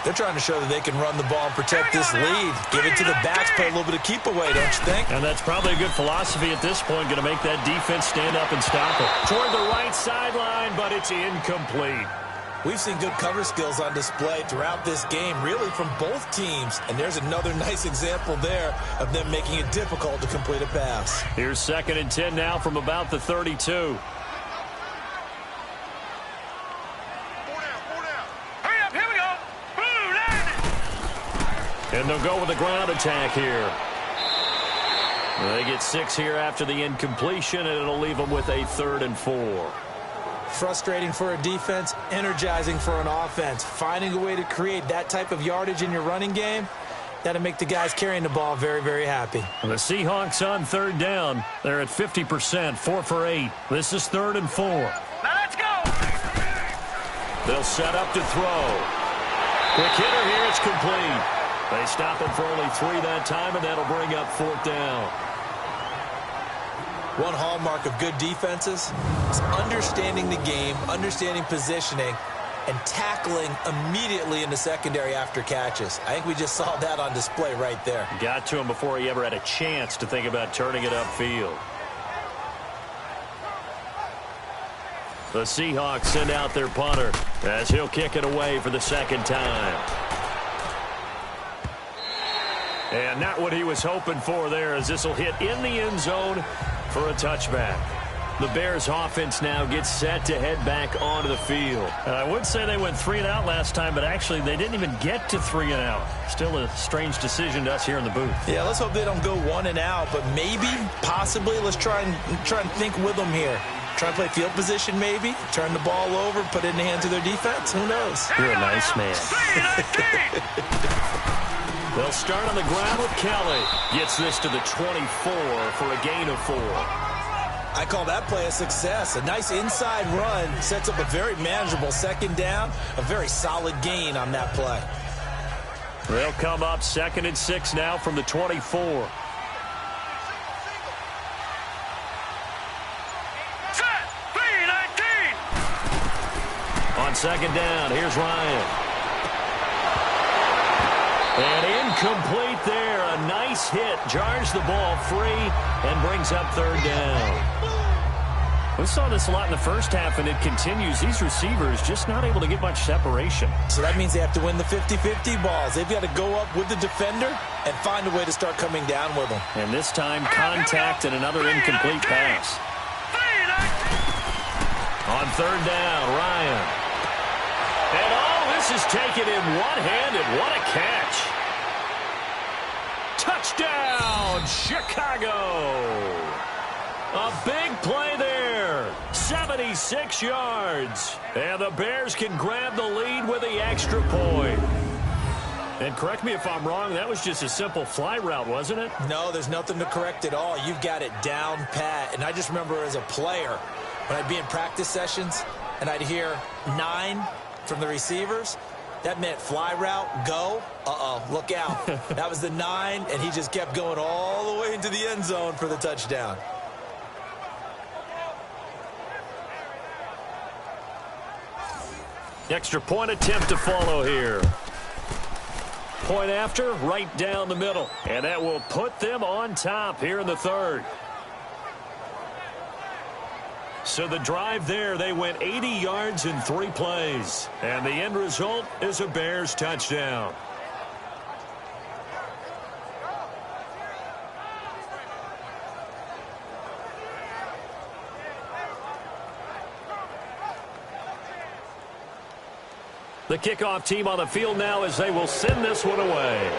They're trying to show that they can run the ball and protect this lead. Give it to the backs, play a little bit of keep away, don't you think? And that's probably a good philosophy at this point, going to make that defense stand up and stop it. Toward the right sideline, but it's incomplete. We've seen good cover skills on display throughout this game, really from both teams. And there's another nice example there of them making it difficult to complete a pass. Here's 2nd and 10 now from about the 32. And they'll go with the ground attack here. They get 6 here after the incompletion, and it'll leave them with a 3rd and 4. Frustrating for a defense, energizing for an offense. Finding a way to create that type of yardage in your running game, that'll make the guys carrying the ball very, very happy. And the Seahawks on 3rd down. They're at 50%, 4 for 8. This is 3rd and 4. Now let's go. They'll set up to throw. Quick hitter here, it's complete. They stop him for only 3 that time, and that'll bring up 4th down. One hallmark of good defenses is understanding the game, understanding positioning, and tackling immediately in the secondary after catches. I think we just saw that on display right there. Got to him before he ever had a chance to think about turning it upfield. The Seahawks send out their punter as he'll kick it away for the 2nd time. And not what he was hoping for there, as this will hit in the end zone for a touchback. The Bears offense now gets set to head back onto the field. I would say they went 3 and out last time, but actually they didn't even get to 3 and out. Still a strange decision to us here in the booth. Yeah, let's hope they don't go 1 and out, but maybe, possibly, let's try and think with them here. Try and play field position maybe, turn the ball over, put it in the hands of their defense. Who knows? You're a nice man. They'll start on the ground with Kelly. Gets this to the 24 for a gain of 4. I call that play a success. A nice inside run sets up a very manageable 2nd down. A very solid gain on that play. They'll come up 2nd and 6 now from the 24. On 2nd down, here's Ryan. And incomplete there. A nice hit. Jars the ball free and brings up 3rd down. We saw this a lot in the first half, and it continues. These receivers just not able to get much separation. So that means they have to win the 50-50 balls. They've got to go up with the defender and find a way to start coming down with them. And this time, contact and another incomplete pass. On 3rd down, Ryan. And this is taken in one-handed. What a catch. Touchdown, Chicago. A big play there. 76 yards. And the Bears can grab the lead with the extra point. And correct me if I'm wrong, that was just a simple fly route, wasn't it? No, there's nothing to correct at all. You've got it down pat. And I just remember as a player, when I'd be in practice sessions, and I'd hear 9 from the receivers, that meant fly route, go. Look out. That was the 9, and he just kept going all the way into the end zone for the touchdown. Extra point attempt to follow here. Point after, right down the middle. And that will put them on top here in the third. So the drive there, they went 80 yards in 3 plays. And the end result is a Bears touchdown. The kickoff team on the field now as they will send this one away.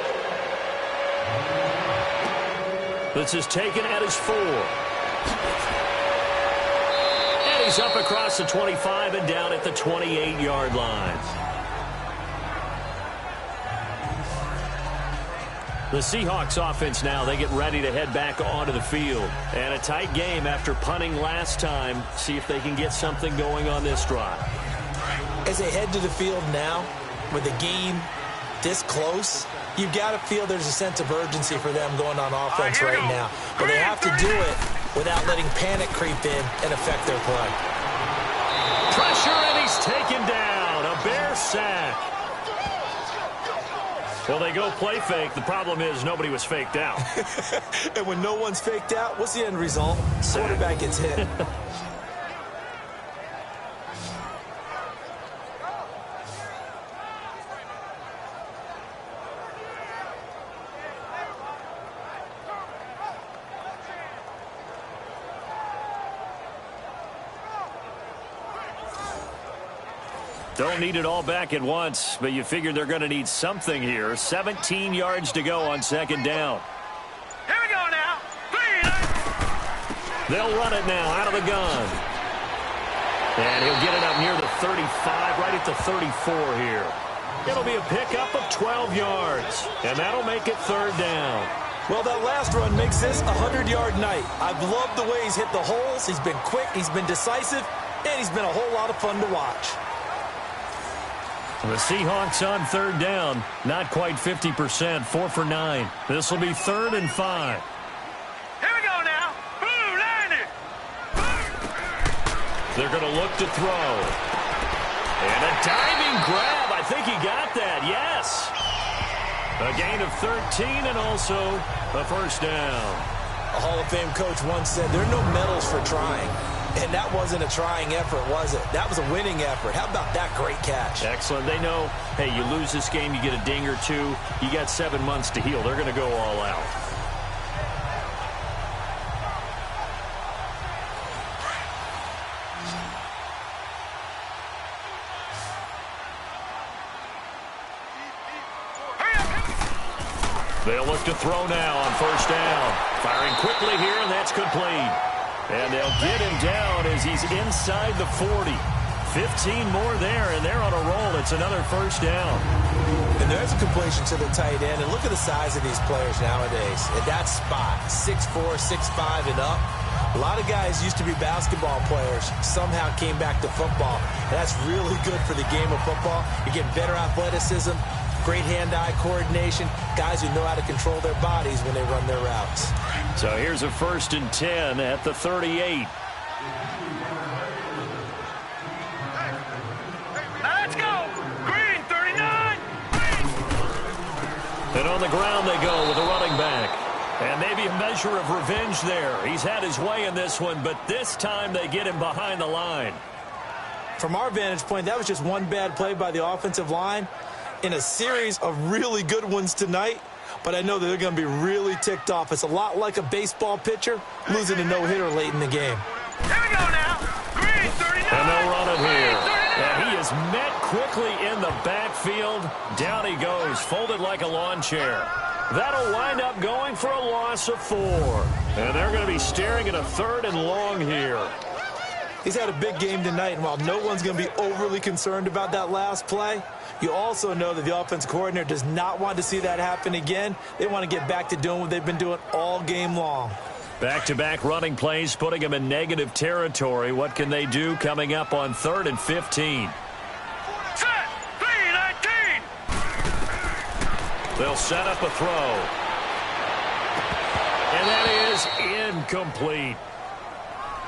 This is taken at his 4. And he's up across the 25 and down at the 28-yard line. The Seahawks offense now, they get ready to head back onto the field. And a tight game after punting last time. See if they can get something going on this drive. As they head to the field now, with the game this close, you've got to feel there's a sense of urgency for them going on offense right now. But they have to do it without letting panic creep in and affect their play. Pressure, and he's taken down. A Bear sack. Well, they go play fake. The problem is nobody was faked out. And when no one's faked out, what's the end result? Quarterback gets hit. Don't need it all back at once, but you figure they're going to need something here. 17 yards to go on second down. Here we go now. They'll run it now out of the gun. And he'll get it up near the 35, right at the 34 here. It'll be a pickup of 12 yards, and that'll make it third down. Well, that last run makes this a 100-yard night. I've loved the way he's hit the holes. He's been quick, he's been decisive, and he's been a whole lot of fun to watch. The Seahawks on third down, not quite 50%, 4 for 9. This will be 3rd and 5. Here we go now. Boom, landed. They're going to look to throw. And a diving grab. I think he got that, yes. A gain of 13 and also a first down. A Hall of Fame coach once said, there are no medals for trying. And that wasn't a trying effort, was it? That was a winning effort. How about that great catch? Excellent. They know, hey, you lose this game, you get a ding or 2. You got 7 months to heal. They're going to go all out. They'll look to throw now on first down. Firing quickly here, and that's complete. And they'll get him down as he's inside the 40. 15 more there, and they're on a roll. It's another first down. And there's a completion to the tight end. And look at the size of these players nowadays. At that spot, 6'4", 6'5", and up. A lot of guys used to be basketball players, somehow came back to football. And that's really good for the game of football. You get better athleticism, great hand-eye coordination, guys who know how to control their bodies when they run their routes. So here's a 1st and 10 at the 38. Let's go. Green, 39. And on the ground they go with a running back. And maybe a measure of revenge there. He's had his way in this one, but this time they get him behind the line. From our vantage point, that was just one bad play by the offensive line in a series of really good ones tonight. But I know that they're going to be really ticked off. It's a lot like a baseball pitcher losing a no-hitter late in the game. Here we go now. Green, 39. And they'll run him here. And he is met quickly in the backfield. Down he goes, folded like a lawn chair. That'll wind up going for a loss of 4. And they're going to be staring at a 3rd and long here. He's had a big game tonight, and while no one's going to be overly concerned about that last play, you also know that the offense coordinator does not want to see that happen again. They want to get back to doing what they've been doing all game long. Back-to-back running plays, putting them in negative territory. What can they do coming up on 3rd and 15? Set, 3-19. They'll set up a throw. And that is incomplete.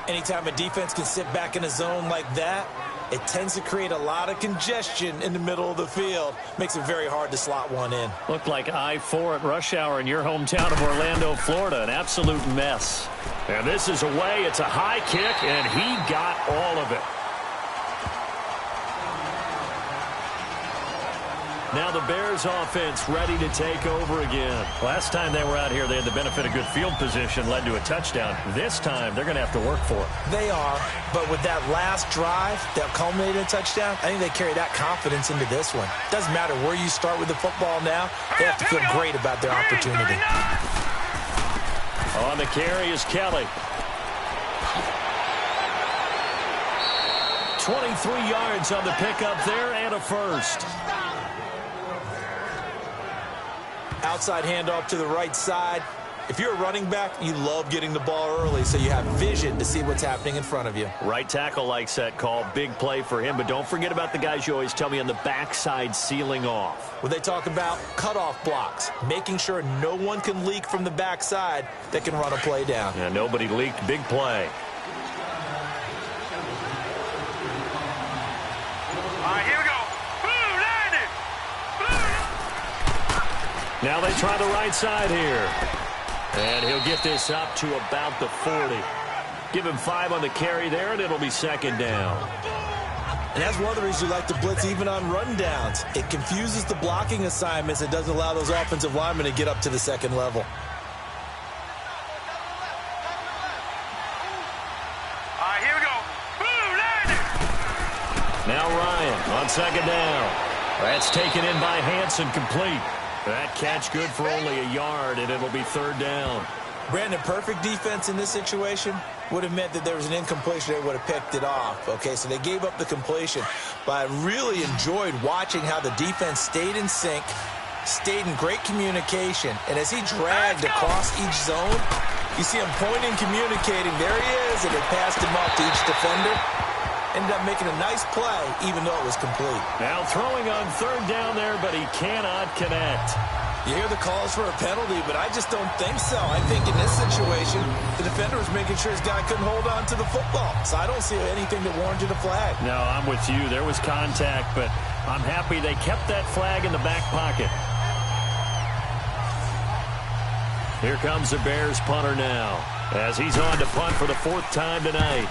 Anytime a defense can sit back in a zone like that, it tends to create a lot of congestion in the middle of the field. Makes it very hard to slot one in. Looked like I-4 at rush hour in your hometown of Orlando, Florida. An absolute mess. And this is away. It's a high kick, and he got all of it. Now the Bears offense ready to take over again. Last time they were out here, they had the benefit of good field position, led to a touchdown. This time, they're going to have to work for it. They are, but with that last drive that culminated in a touchdown, I think they carry that confidence into this one. Doesn't matter where you start with the football now, they have to feel great about their opportunity. On the carry is Kelly. 23 yards on the pickup there and a first. Outside handoff to the right side. If you're a running back, you love getting the ball early so you have vision to see what's happening in front of you. Right tackle likes that call. Big play for him, but don't forget about the guys you always tell me on the backside sealing off. When they talk about cutoff blocks, making sure no one can leak from the backside that can run a play down. Yeah, nobody leaked. Big play. All right, here we go. Now they try the right side here. And he'll get this up to about the 40. Give him 5 on the carry there, and it'll be 2nd down. And that's one of the reasons you like to blitz even on run downs. It confuses the blocking assignments. It doesn't allow those offensive linemen to get up to the 2nd level. All right, here we go. Now Ryan on 2nd down. That's taken in by Hansen, complete. That catch good for only a yard, and it'll be 3rd down. Brandon, perfect defense in this situation would have meant that there was an incompletion. They would have picked it off. Okay, so they gave up the completion. But I really enjoyed watching how the defense stayed in sync, stayed in great communication. And as he dragged across each zone, you see him pointing, communicating. There he is, and they passed him off to each defender. Ended up making a nice play, even though it was complete. Now throwing on 3rd down there, but he cannot connect. You hear the calls for a penalty, but I just don't think so. I think in this situation, the defender was making sure his guy couldn't hold on to the football. So I don't see anything that warranted a flag. No, I'm with you. There was contact, but I'm happy they kept that flag in the back pocket. Here comes the Bears punter now, as he's on to punt for the 4th time tonight.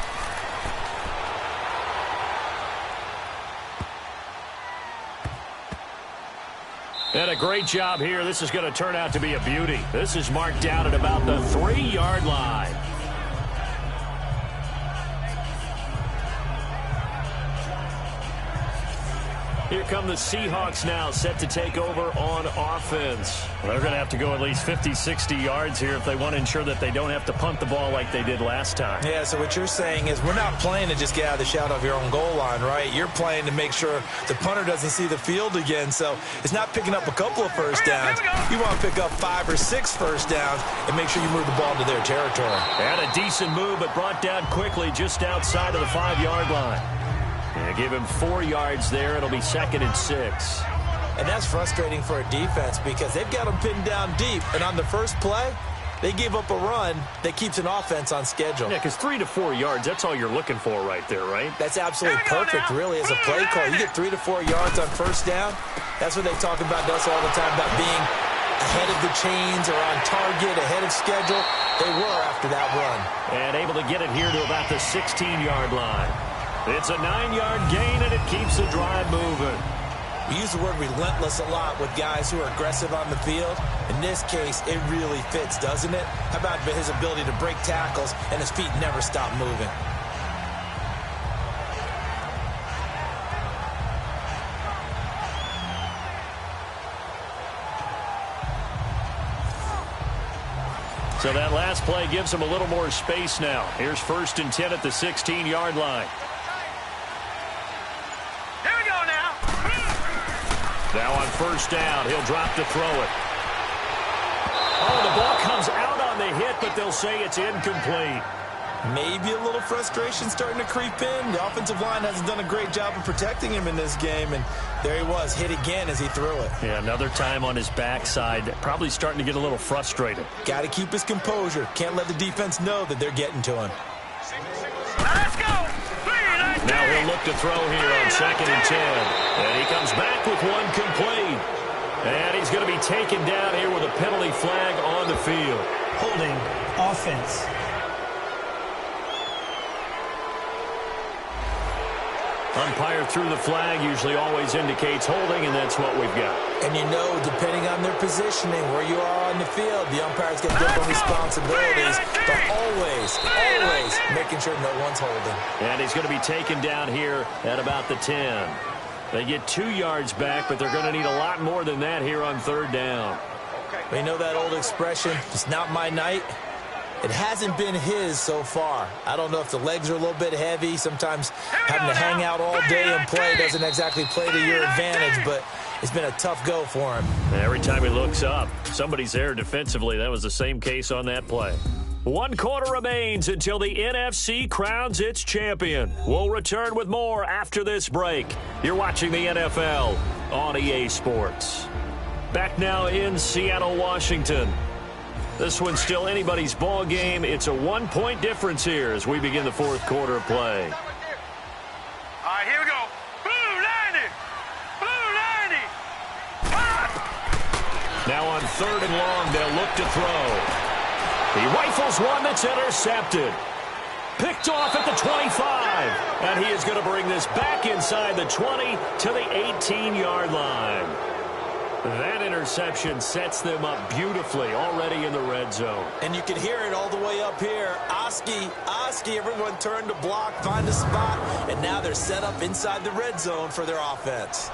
And a great job here. This is going to turn out to be a beauty. This is marked down at about the 3-yard line. Here come the Seahawks now, set to take over on offense. They're going to have to go at least 50, 60 yards here if they want to ensure that they don't have to punt the ball like they did last time. Yeah, so what you're saying is we're not playing to just get out of the shadow of your own goal line, right? You're playing to make sure the punter doesn't see the field again. So it's not picking up a couple of first downs. You want to pick up 5 or 6 first downs and make sure you move the ball into their territory. And a decent move, but brought down quickly just outside of the 5-yard line. Yeah, give him 4 yards there. It'll be 2nd and 6. And that's frustrating for a defense because they've got them pinned down deep. And on the first play, they gave up a run that keeps an offense on schedule. Yeah, because 3 to 4 yards, that's all you're looking for right there, right? That's absolutely perfect, really, as a play call. You get 3 to 4 yards on first down. That's what they talk about to us all the time, about being ahead of the chains or on target, ahead of schedule. They were after that run. And able to get it here to about the 16-yard line. It's a 9-yard gain, and it keeps the drive moving. We use the word relentless a lot with guys who are aggressive on the field. In this case, it really fits, doesn't it? How about his ability to break tackles and his feet never stop moving? So that last play gives him a little more space now. Here's 1st and 10 at the 16-yard line. Now on 1st down, he'll drop to throw it. Oh, the ball comes out on the hit, but they'll say it's incomplete. Maybe a little frustration starting to creep in. The offensive line hasn't done a great job of protecting him in this game, and there he was, hit again as he threw it. Yeah, another time on his backside, probably starting to get a little frustrated. Got to keep his composure. Can't let the defense know that they're getting to him. Let's go. Now he'll look to throw here on 2nd and 10. And he comes back with one complete. And he's going to be taken down here with a penalty flag on the field. Holding offense. Umpire threw the flag, usually always indicates holding, and that's what we've got. And you know, depending on their positioning, where you are on the field, the umpires get different responsibilities, but always making sure no one's holding. And he's going to be taken down here at about the 10. They get 2 yards back, but they're going to need a lot more than that here on 3rd down. You know that old expression, it's not my night? It hasn't been his so far. I don't know if the legs are a little bit heavy. Sometimes having to hang out all day and play doesn't exactly play to your advantage, but it's been a tough go for him. Every time he looks up, somebody's there defensively. That was the same case on that play. 1 quarter remains until the NFC crowns its champion. We'll return with more after this break. You're watching the NFL on EA Sports. Back now in Seattle, Washington. This one's still anybody's ball game. It's a 1-point difference here as we begin the 4th quarter of play. All right, here we go. Blue 90. Blue 90. Now on 3rd and long, they'll look to throw. He rifles one that's intercepted. Picked off at the 25. And he is going to bring this back inside the 20 to the 18-yard line. That interception sets them up beautifully already in the red zone. And you can hear it all the way up here. Oski, everyone turned to block, find a spot, and now they're set up inside the red zone for their offense.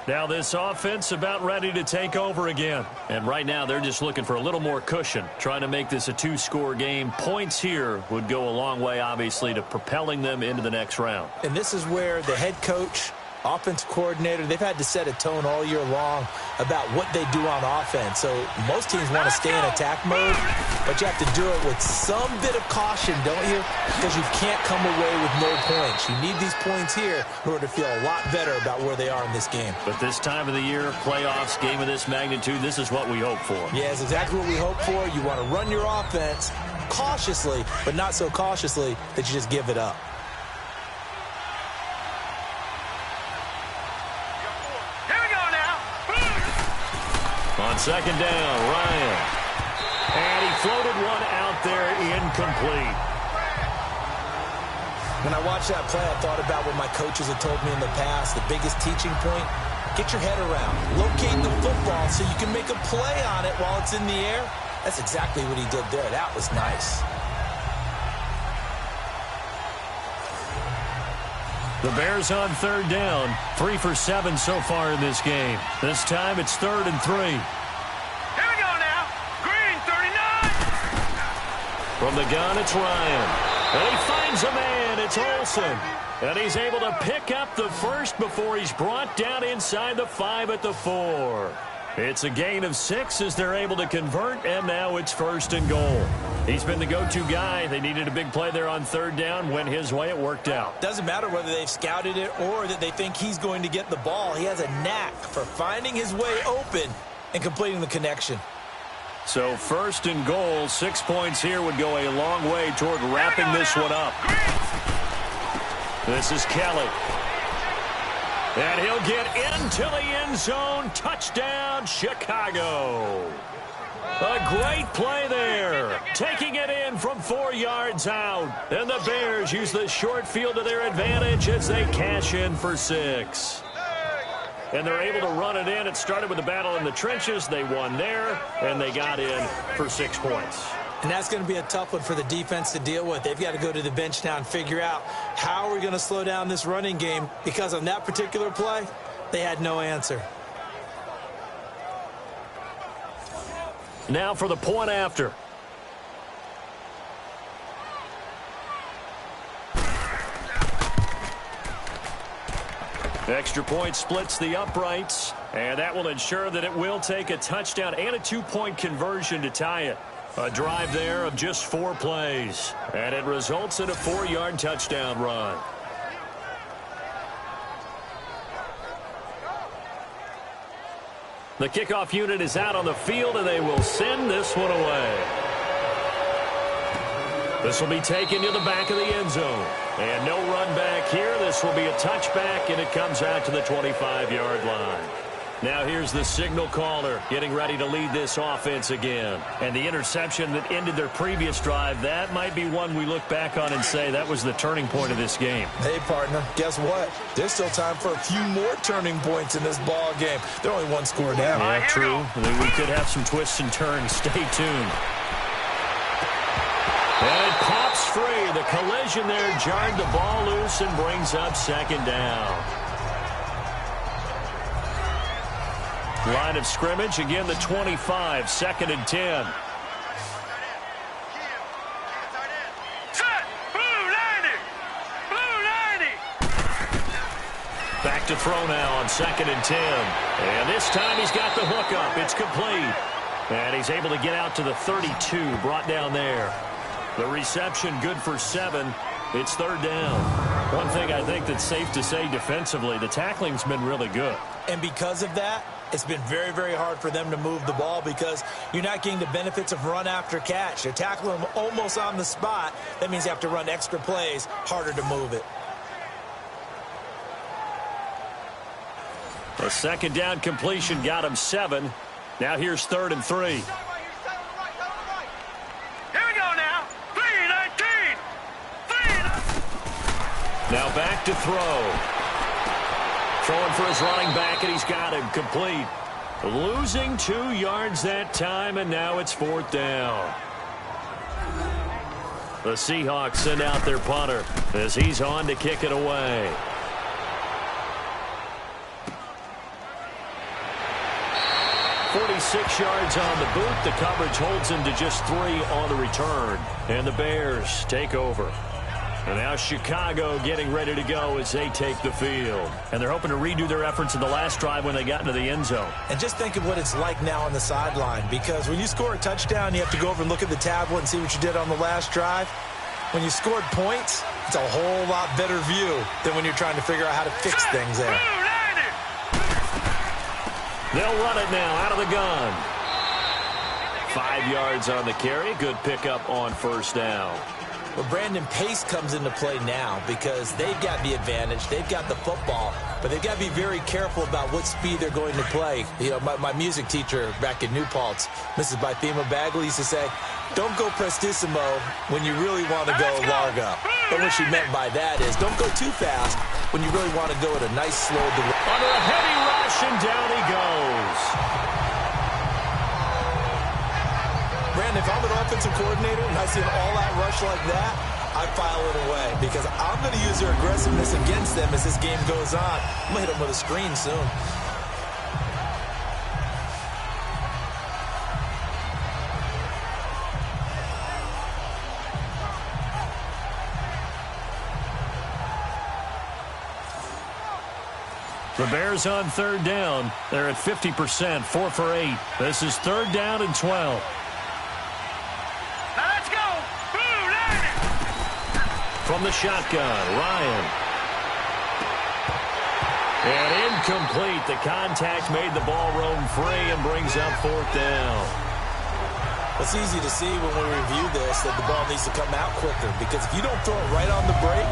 Now this offense about ready to take over again. And right now they're just looking for a little more cushion, trying to make this a 2-score game. Points here would go a long way, obviously, to propelling them into the next round. And this is where the head coach, offensive coordinator, they've had to set a tone all year long about what they do on offense. So most teams want to stay in attack mode, but you have to do it with some bit of caution, don't you? Because you can't come away with no points. You need these points here in order to feel a lot better about where they are in this game. But this time of the year, playoffs, game of this magnitude, this is what we hope for. Yeah, it's exactly what we hope for. You want to run your offense cautiously, but not so cautiously that you just give it up. On 2nd down, Ryan. And he floated one out there, incomplete. When I watched that play, I thought about what my coaches had told me in the past. The biggest teaching point, get your head around. Locate the football so you can make a play on it while it's in the air. That's exactly what he did there. That was nice. The Bears on 3rd down, 3 for 7 so far in this game. This time it's 3rd and 3. Here we go now. Green 39. From the gun, it's Ryan. And he finds a man. It's Olsen. And he's able to pick up the first before he's brought down inside the 5 at the 4. It's a gain of 6 as they're able to convert, and now it's 1st and goal. He's been the go-to guy. They needed a big play there on 3rd down. Went his way. It worked out. Doesn't matter whether they've scouted it or that they think he's going to get the ball. He has a knack for finding his way open and completing the connection. So 1st and goal, 6 points here would go a long way toward wrapping this one up. This is Kelly. And he'll get into the end zone. Touchdown, Chicago. A great play there. Taking it in from 4 yards out. And the Bears use the short field to their advantage as they cash in for 6. And they're able to run it in. It started with a battle in the trenches. They won there, and they got in for 6 points. And that's going to be a tough one for the defense to deal with. They've got to go to the bench now and figure out how are we going to slow down this running game, because on that particular play, they had no answer. Now for the point after. Extra point splits the uprights, and that will ensure that it will take a touchdown and a 2-point conversion to tie it. A drive there of just 4 plays, and it results in a 4-yard touchdown run. The kickoff unit is out on the field, and they will send this one away. This will be taken to the back of the end zone. And no run back here. This will be a touchback, and it comes out to the 25-yard line. Now here's the signal caller getting ready to lead this offense again. And the interception that ended their previous drive, that might be one we look back on and say that was the turning point of this game. Hey, partner, guess what? There's still time for a few more turning points in this ball game. They're only 1 score down. Yeah, true. We could have some twists and turns. Stay tuned. And it pops free. The collision there jarred the ball loose and brings up 2nd down. Line of scrimmage, again the 25, 2nd and 10. Set! Blue 90! Blue 90! Back to throw now on 2nd and 10. And this time he's got the hook up. It's complete. And he's able to get out to the 32, brought down there. The reception good for 7. It's 3rd down. One thing I think that's safe to say defensively, the tackling's been really good. And because of that, it's been very, very hard for them to move the ball because you're not getting the benefits of run after catch. You're tackling them almost on the spot. That means you have to run extra plays, harder to move it. A 2nd down completion got him 7. Now here's 3rd and 3. Here we go now. 3-19. Now back to throw. Throwing for his running back, and he's got him complete. Losing 2 yards that time, and now it's 4th down. The Seahawks send out their punter as he's on to kick it away. .46 yards on the boot. The coverage holds him to just 3 on the return. And the Bears take over. And now Chicago getting ready to go as they take the field. And they're hoping to redo their efforts in the last drive when they got into the end zone. And just think of what it's like now on the sideline, because when you score a touchdown, you have to go over and look at the tablet and see what you did on the last drive. When you scored points, it's a whole lot better view than when you're trying to figure out how to fix things there. They'll run it now out of the gun. 5 yards on the carry. Good pickup on 1st down. Well, Brandon, pace comes into play now because they've got the advantage. They've got the football, but they've got to be very careful about what speed they're going to play. You know, my music teacher back in New Paltz, Mrs. Bythema Bagley, used to say, don't go prestissimo when you really want to go largo. But what she meant by that is don't go too fast when you really want to go at a nice, slow direction. Under a heavy rush, and down he goes. Brandon, if I'm an offensive coordinator and I see an all-out rush like that, I file it away because I'm going to use their aggressiveness against them as this game goes on. I'm going to hit them with a screen soon. The Bears on 3rd down. They're at 50%, 4 for 8. This is 3rd down and 12. From the shotgun, Ryan. And incomplete. The contact made the ball roam free and brings up 4th down. It's easy to see when we review this that the ball needs to come out quicker because if you don't throw it right on the break,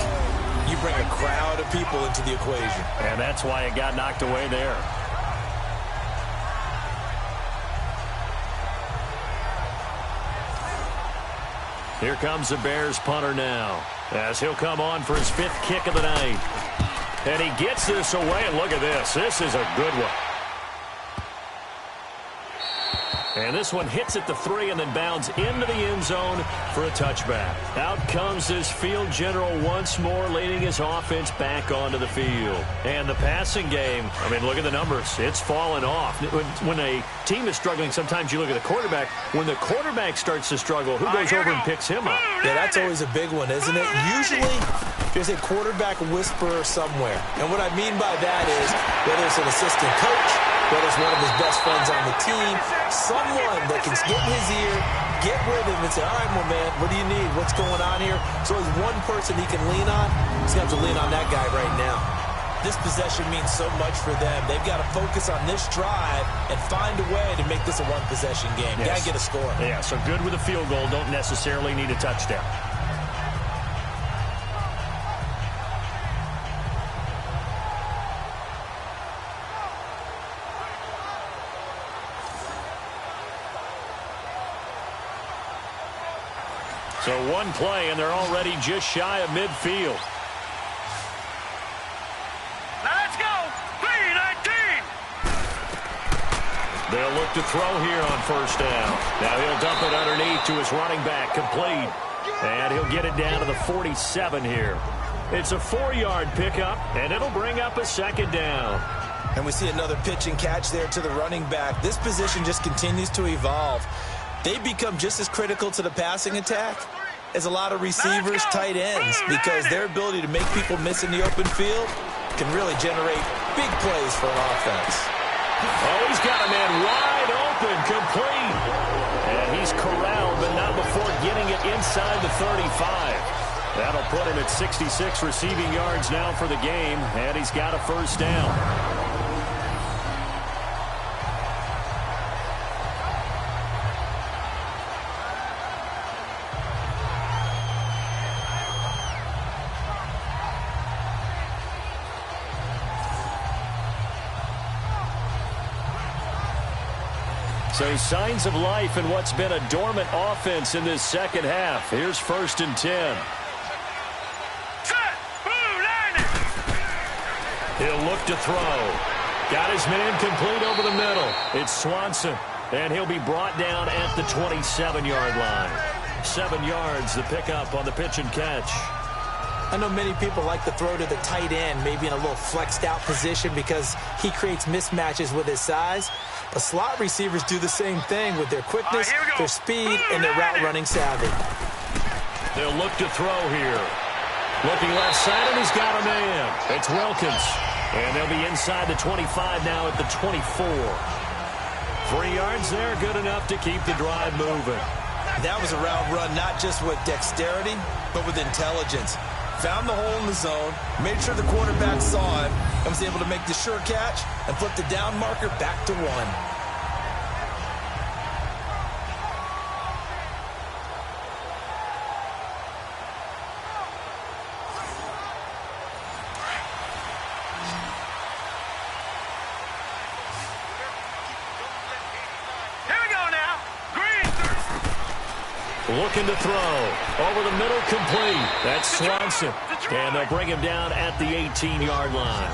you bring a crowd of people into the equation. And that's why it got knocked away there. Here comes the Bears punter now, as he'll come on for his 5th kick of the night. And he gets this away, and look at this. This is a good one. And this one hits at the 3 and then bounds into the end zone for a touchback. Out comes this field general once more, leading his offense back onto the field. And the passing game, I mean, look at the numbers. It's fallen off. When a team is struggling, sometimes you look at the quarterback. When the quarterback starts to struggle, who goes over and picks him up? Yeah, that's always a big one, isn't it? Usually, there's a quarterback whisperer somewhere. And what I mean by that is, whether it's an assistant coach, whether it's one of his best friends on the team, someone that can get in his ear, get with him and say, all right, well, man, what do you need? What's going on here? So there's one person he can lean on. He's going to have to lean on that guy right now. This possession means so much for them. They've got to focus on this drive and find a way to make this a one-possession game. Yes. Got to get a score. Yeah, so good with a field goal. Don't necessarily need a touchdown. So one play, and they're already just shy of midfield. Let's go! 3-19! They'll look to throw here on first down. Now he'll dump it underneath to his running back, complete. And he'll get it down to the 47 here. It's a 4-yard pickup, and it'll bring up a second down. And we see another pitch and catch there to the running back. This position just continues to evolve. They become just as critical to the passing attack as a lot of receivers, tight ends, because their ability to make people miss in the open field can really generate big plays for an offense. Oh, he's got a man wide open, complete. And he's corralled, but not before getting it inside the 35. That'll put him at 66 receiving yards now for the game, and he's got a first down. So signs of life in what's been a dormant offense in this second half. Here's 1st and 10. He'll look to throw. Got his man complete over the middle. It's Swanson, and he'll be brought down at the 27-yard line. 7 yards, the pickup on the pitch and catch. I know many people like to throw to the tight end, maybe in a little flexed out position because he creates mismatches with his size. But slot receivers do the same thing with their quickness, their speed, and their route running savvy. They'll look to throw here. Looking left side, and he's got a man. It's Wilkins. And they'll be inside the 25 now at the 24. 3 yards there, good enough to keep the drive moving. That was a route run not just with dexterity, but with intelligence. Found the hole in the zone, made sure the quarterback saw it, and was able to make the sure catch and flip the down marker back to 1. Looking to throw. Over the middle, complete. That's Swanson. And they'll bring him down at the 18-yard line.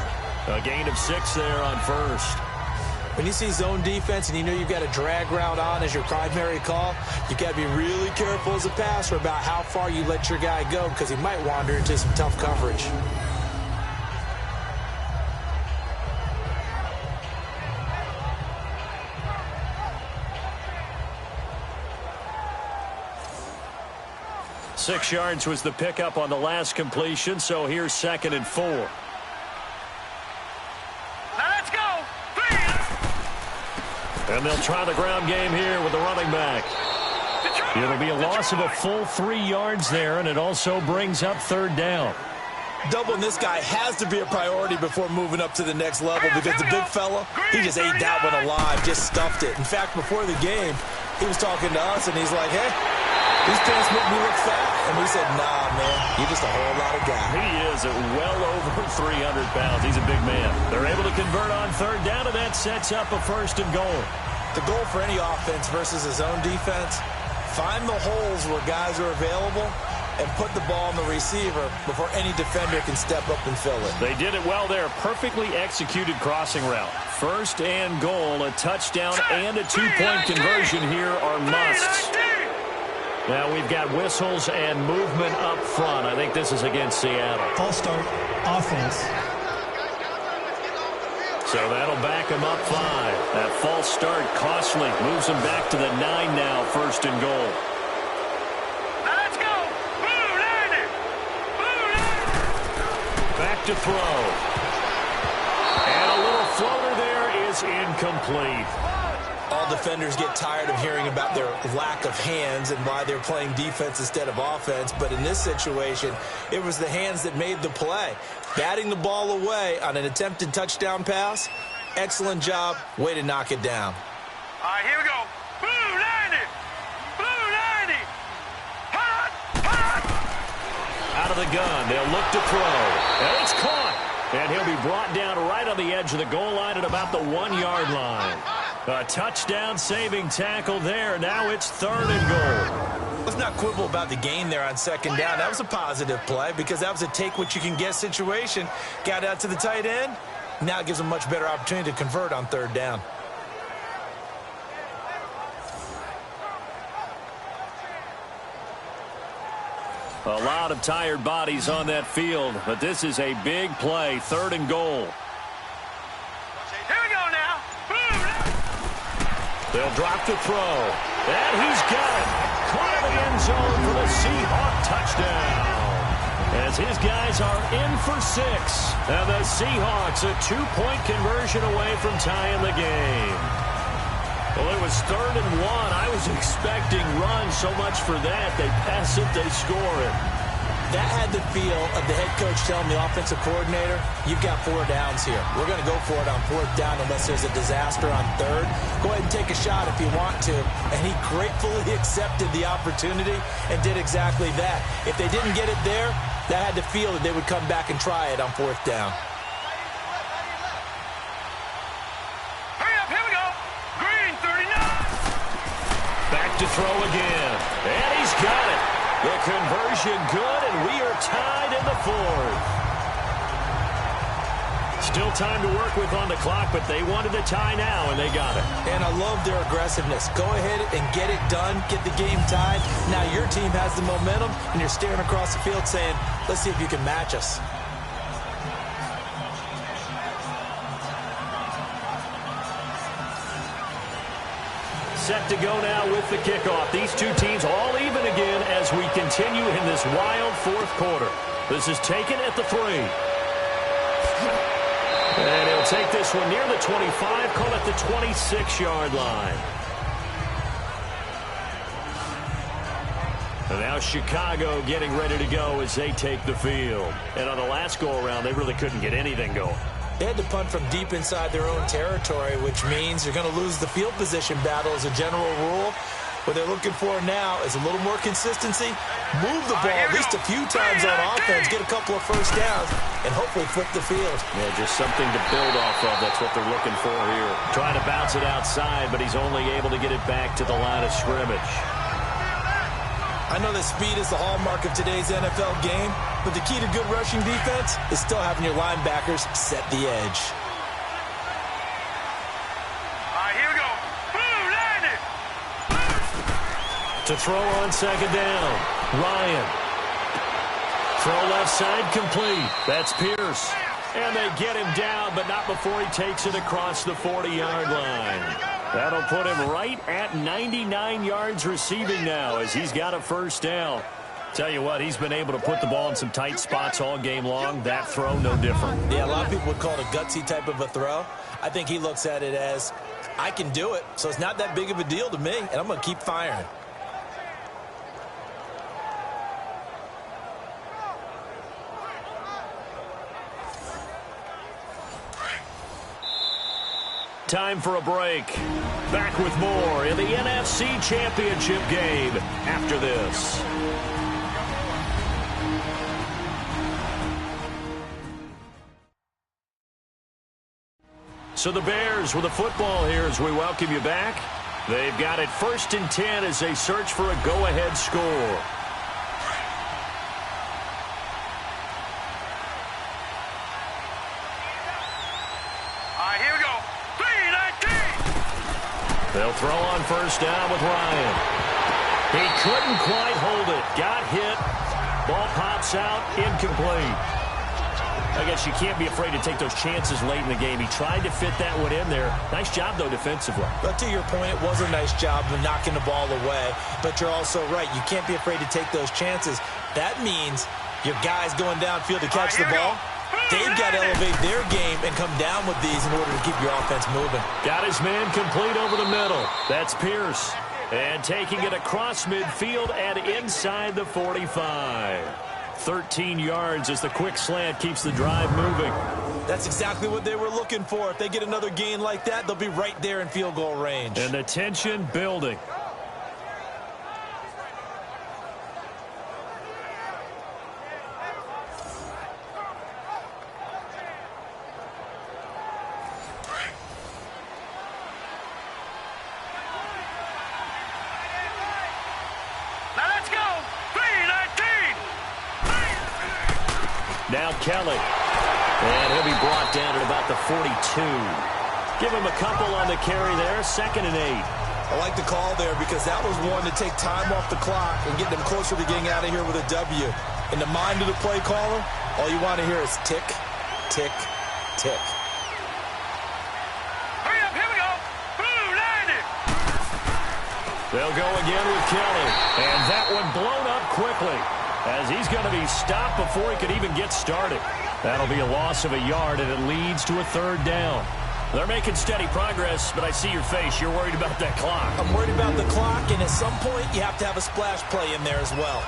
A gain of 6 there on first. When you see zone defense and you know you've got a drag route on as your primary call, you've got to be really careful as a passer about how far you let your guy go because he might wander into some tough coverage. Six yards was the pickup on the last completion, so here's 2nd and 4. Let's go! And they'll try the ground game here with the running back. It'll be a loss of a full 3 yards there, and it also brings up 3rd down. Doubling this guy has to be a priority before moving up to the next level because the big fella, he just ate that one alive, just stuffed it. In fact, before the game, he was talking to us, and he's like, hey, these pants make me look fat. And we said, nah, man, you're just a whole lot of guy. He is at well over 300 pounds. He's a big man. They're able to convert on 3rd down, and that sets up a 1st and goal. The goal for any offense versus a zone defense, find the holes where guys are available and put the ball on the receiver before any defender can step up and fill it. They did it well there. Perfectly executed crossing route. First and goal, a touchdown and a two-point conversion here are musts. Now we've got whistles and movement up front. I think this is against Seattle. False start, offense. So that'll back him up 5. That false start costly. Moves him back to the 9 now, first and goal. Now let's go. Blue Lightning. Blue Lightning. Back to throw. And a little floater there is incomplete. All defenders get tired of hearing about their lack of hands and why they're playing defense instead of offense. But in this situation, it was the hands that made the play. Batting the ball away on an attempted touchdown pass, excellent job. Way to knock it down. All right, here we go. Blue Lightning. Blue Lightning. Hot, hot. Out of the gun, they'll look to throw. And it's caught. And he'll be brought down right on the edge of the goal line at about the 1-yard line. A touchdown-saving tackle there. Now it's 3rd and goal. Let's not quibble about the gain there on 2nd down. That was a positive play because that was a take-what-you-can-get situation. Got out to the tight end. Now it gives them a much better opportunity to convert on 3rd down. A lot of tired bodies on that field, but this is a big play. 3rd and goal. Here we go now. They'll drop the throw. And he's got it. Caught in the end zone for the Seahawk touchdown. As his guys are in for 6. And the Seahawks a 2-point conversion away from tying the game. Well, it was 3rd and 1. I was expecting run so much for that. They pass it, they score it. That had the feel of the head coach telling the offensive coordinator, you've got 4 downs here. We're going to go for it on 4th down unless there's a disaster on 3rd. Go ahead and take a shot if you want to. And he gratefully accepted the opportunity and did exactly that. If they didn't get it there, that had the feel that they would come back and try it on 4th down. Hurry up, here we go. Green 39. Back to throw again. And he's got it. The conversion good, and we are tied in the 4th. Still time to work with on the clock, but they wanted a tie now, and they got it. And I love their aggressiveness. Go ahead and get it done, get the game tied. Now your team has the momentum, and you're staring across the field saying, let's see if you can match us. Set to go now with the kickoff. These two teams all even again as we continue in this wild 4th quarter. This is taken at the 3. And he'll take this one near the 25, call it the 26-yard line. And now Chicago getting ready to go as they take the field. And on the last go-around, they really couldn't get anything going. They had to punt from deep inside their own territory, which means you're going to lose the field position battle as a general rule. What they're looking for now is a little more consistency, move the ball at least a few times on offense, get a couple of 1st downs, and hopefully flip the field. Yeah, just something to build off of. That's what they're looking for here. Trying to bounce it outside, but he's only able to get it back to the line of scrimmage. I know that speed is the hallmark of today's NFL game, but the key to good rushing defense is still having your linebackers set the edge. All right, here we go. Blue Lightning. To throw on 2nd down. Ryan. Throw left side complete. That's Pierce. And they get him down, but not before he takes it across the 40-yard line. That'll put him right at 99 yards receiving now as he's got a 1st down. Tell you what, he's been able to put the ball in some tight spots all game long. That throw, no different. Yeah, a lot of people would call it a gutsy type of a throw. I think he looks at it as, I can do it, so it's not that big of a deal to me, and I'm going to keep firing. Time for a break. Back with more in the NFC Championship game after this. So the Bears with the football here as we welcome you back. They've got it 1st and 10 as they search for a go-ahead score. They'll throw on first down with Ryan. He couldn't quite hold it. Got hit. Ball pops out. Incomplete. I guess you can't be afraid to take those chances late in the game. He tried to fit that one in there. Nice job, though, defensively. But to your point, it was a nice job of knocking the ball away. But you're also right. You can't be afraid to take those chances. That means your guys going downfield to catch the ball, they've got to elevate their game and come down with these in order to keep your offense moving. Got his man complete over the middle. That's Pierce. And taking it across midfield and inside the 45. 13 yards as the quick slant keeps the drive moving. That's exactly what they were looking for. If they get another gain like that, they'll be right there in field goal range. And the tension building. Now Kelly. And he'll be brought down at about the 42. Give him a couple on the carry there. 2nd and 8. I like the call there because that was one to take time off the clock and get them closer to getting out of here with a W. In the mind of the play caller, all you want to hear is tick, tick, tick. Hurry up, here we go. Blue, 90. They'll go again with Kelly. And that one blown up quickly, as he's going to be stopped before he could even get started. That'll be a loss of a yard, and it leads to a 3rd down. They're making steady progress, but I see your face. You're worried about that clock. I'm worried about the clock, and at some point, you have to have a splash play in there as well.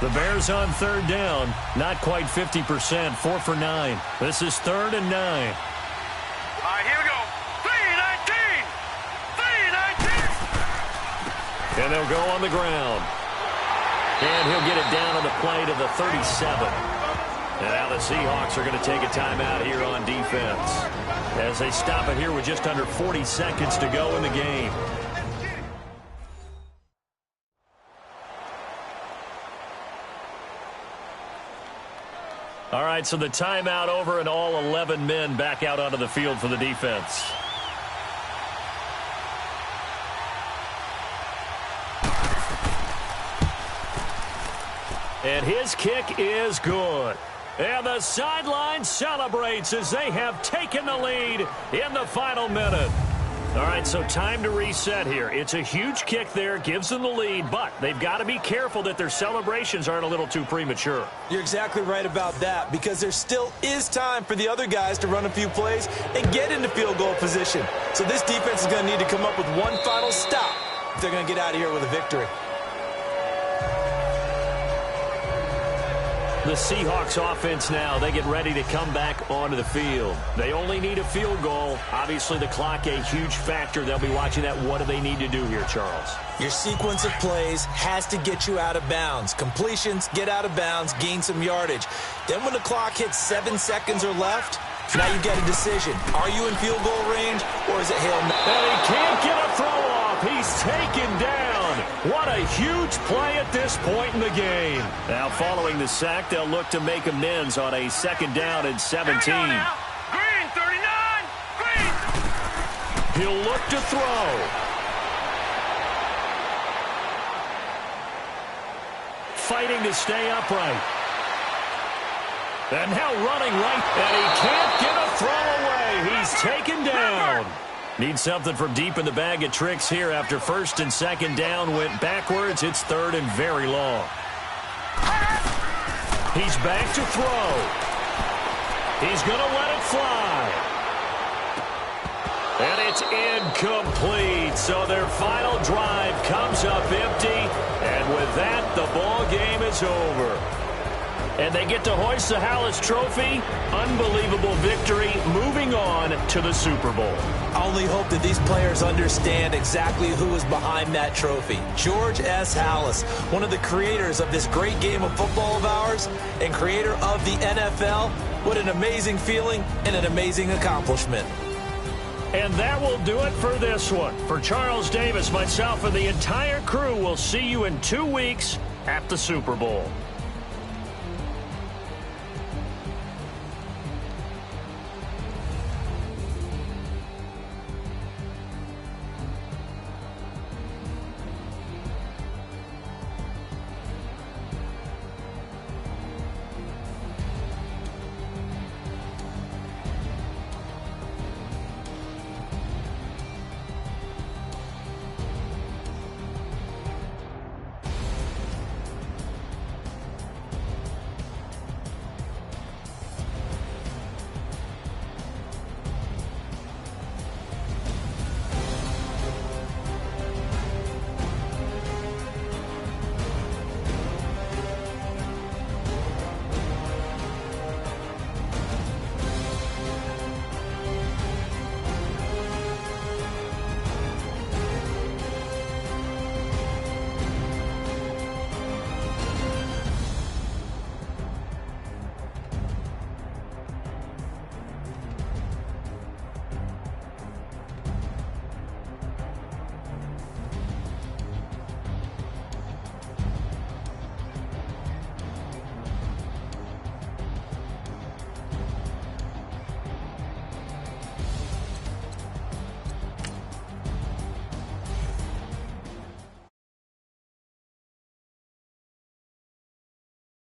The Bears on 3rd down. Not quite 50%. 4 for 9. This is 3rd and 9. All right, here we go. 3-19. And they'll go on the ground. And he'll get it down on the play to the 37. And now the Seahawks are going to take a timeout here on defense, as they stop it here with just under 40 seconds to go in the game. All right, so the timeout over and all 11 men back out onto the field for the defense. And his kick is good. And the sideline celebrates as they have taken the lead in the final minute. All right, so time to reset here. It's a huge kick there, gives them the lead, but they've got to be careful that their celebrations aren't a little too premature. You're exactly right about that, because there still is time for the other guys to run a few plays and get into field goal position. So this defense is going to need to come up with one final stop if they're going to get out of here with a victory. The Seahawks offense now, they get ready to come back onto the field. They only need a field goal. Obviously, the clock a huge factor. They'll be watching that. What do they need to do here, Charles? Your sequence of plays has to get you out of bounds. Completions, get out of bounds, gain some yardage. Then when the clock hits 7 seconds or left, now you get a decision. Are you in field goal range, or is it Hail Mary? And he can't get a throw off. He's taken down. What a huge play at this point in the game. Now, following the sack, they'll look to make amends on a 2nd down and 17. Green, 39. Green. He'll look to throw. Fighting to stay upright. And now running right, and he can't get a throw away. He's taken down. Needs something from deep in the bag of tricks here after 1st and 2nd down went backwards. It's 3rd and very long. He's back to throw. He's going to let it fly. And it's incomplete. So their final drive comes up empty. And with that, the ball game is over. And they get to hoist the Hallis Trophy. Unbelievable victory, moving on to the Super Bowl. I only hope that these players understand exactly who is behind that trophy. George S. Hallis, one of the creators of this great game of football of ours and creator of the NFL. What an amazing feeling and an amazing accomplishment. And that will do it for this one. For Charles Davis, myself, and the entire crew, we'll see you in 2 weeks at the Super Bowl.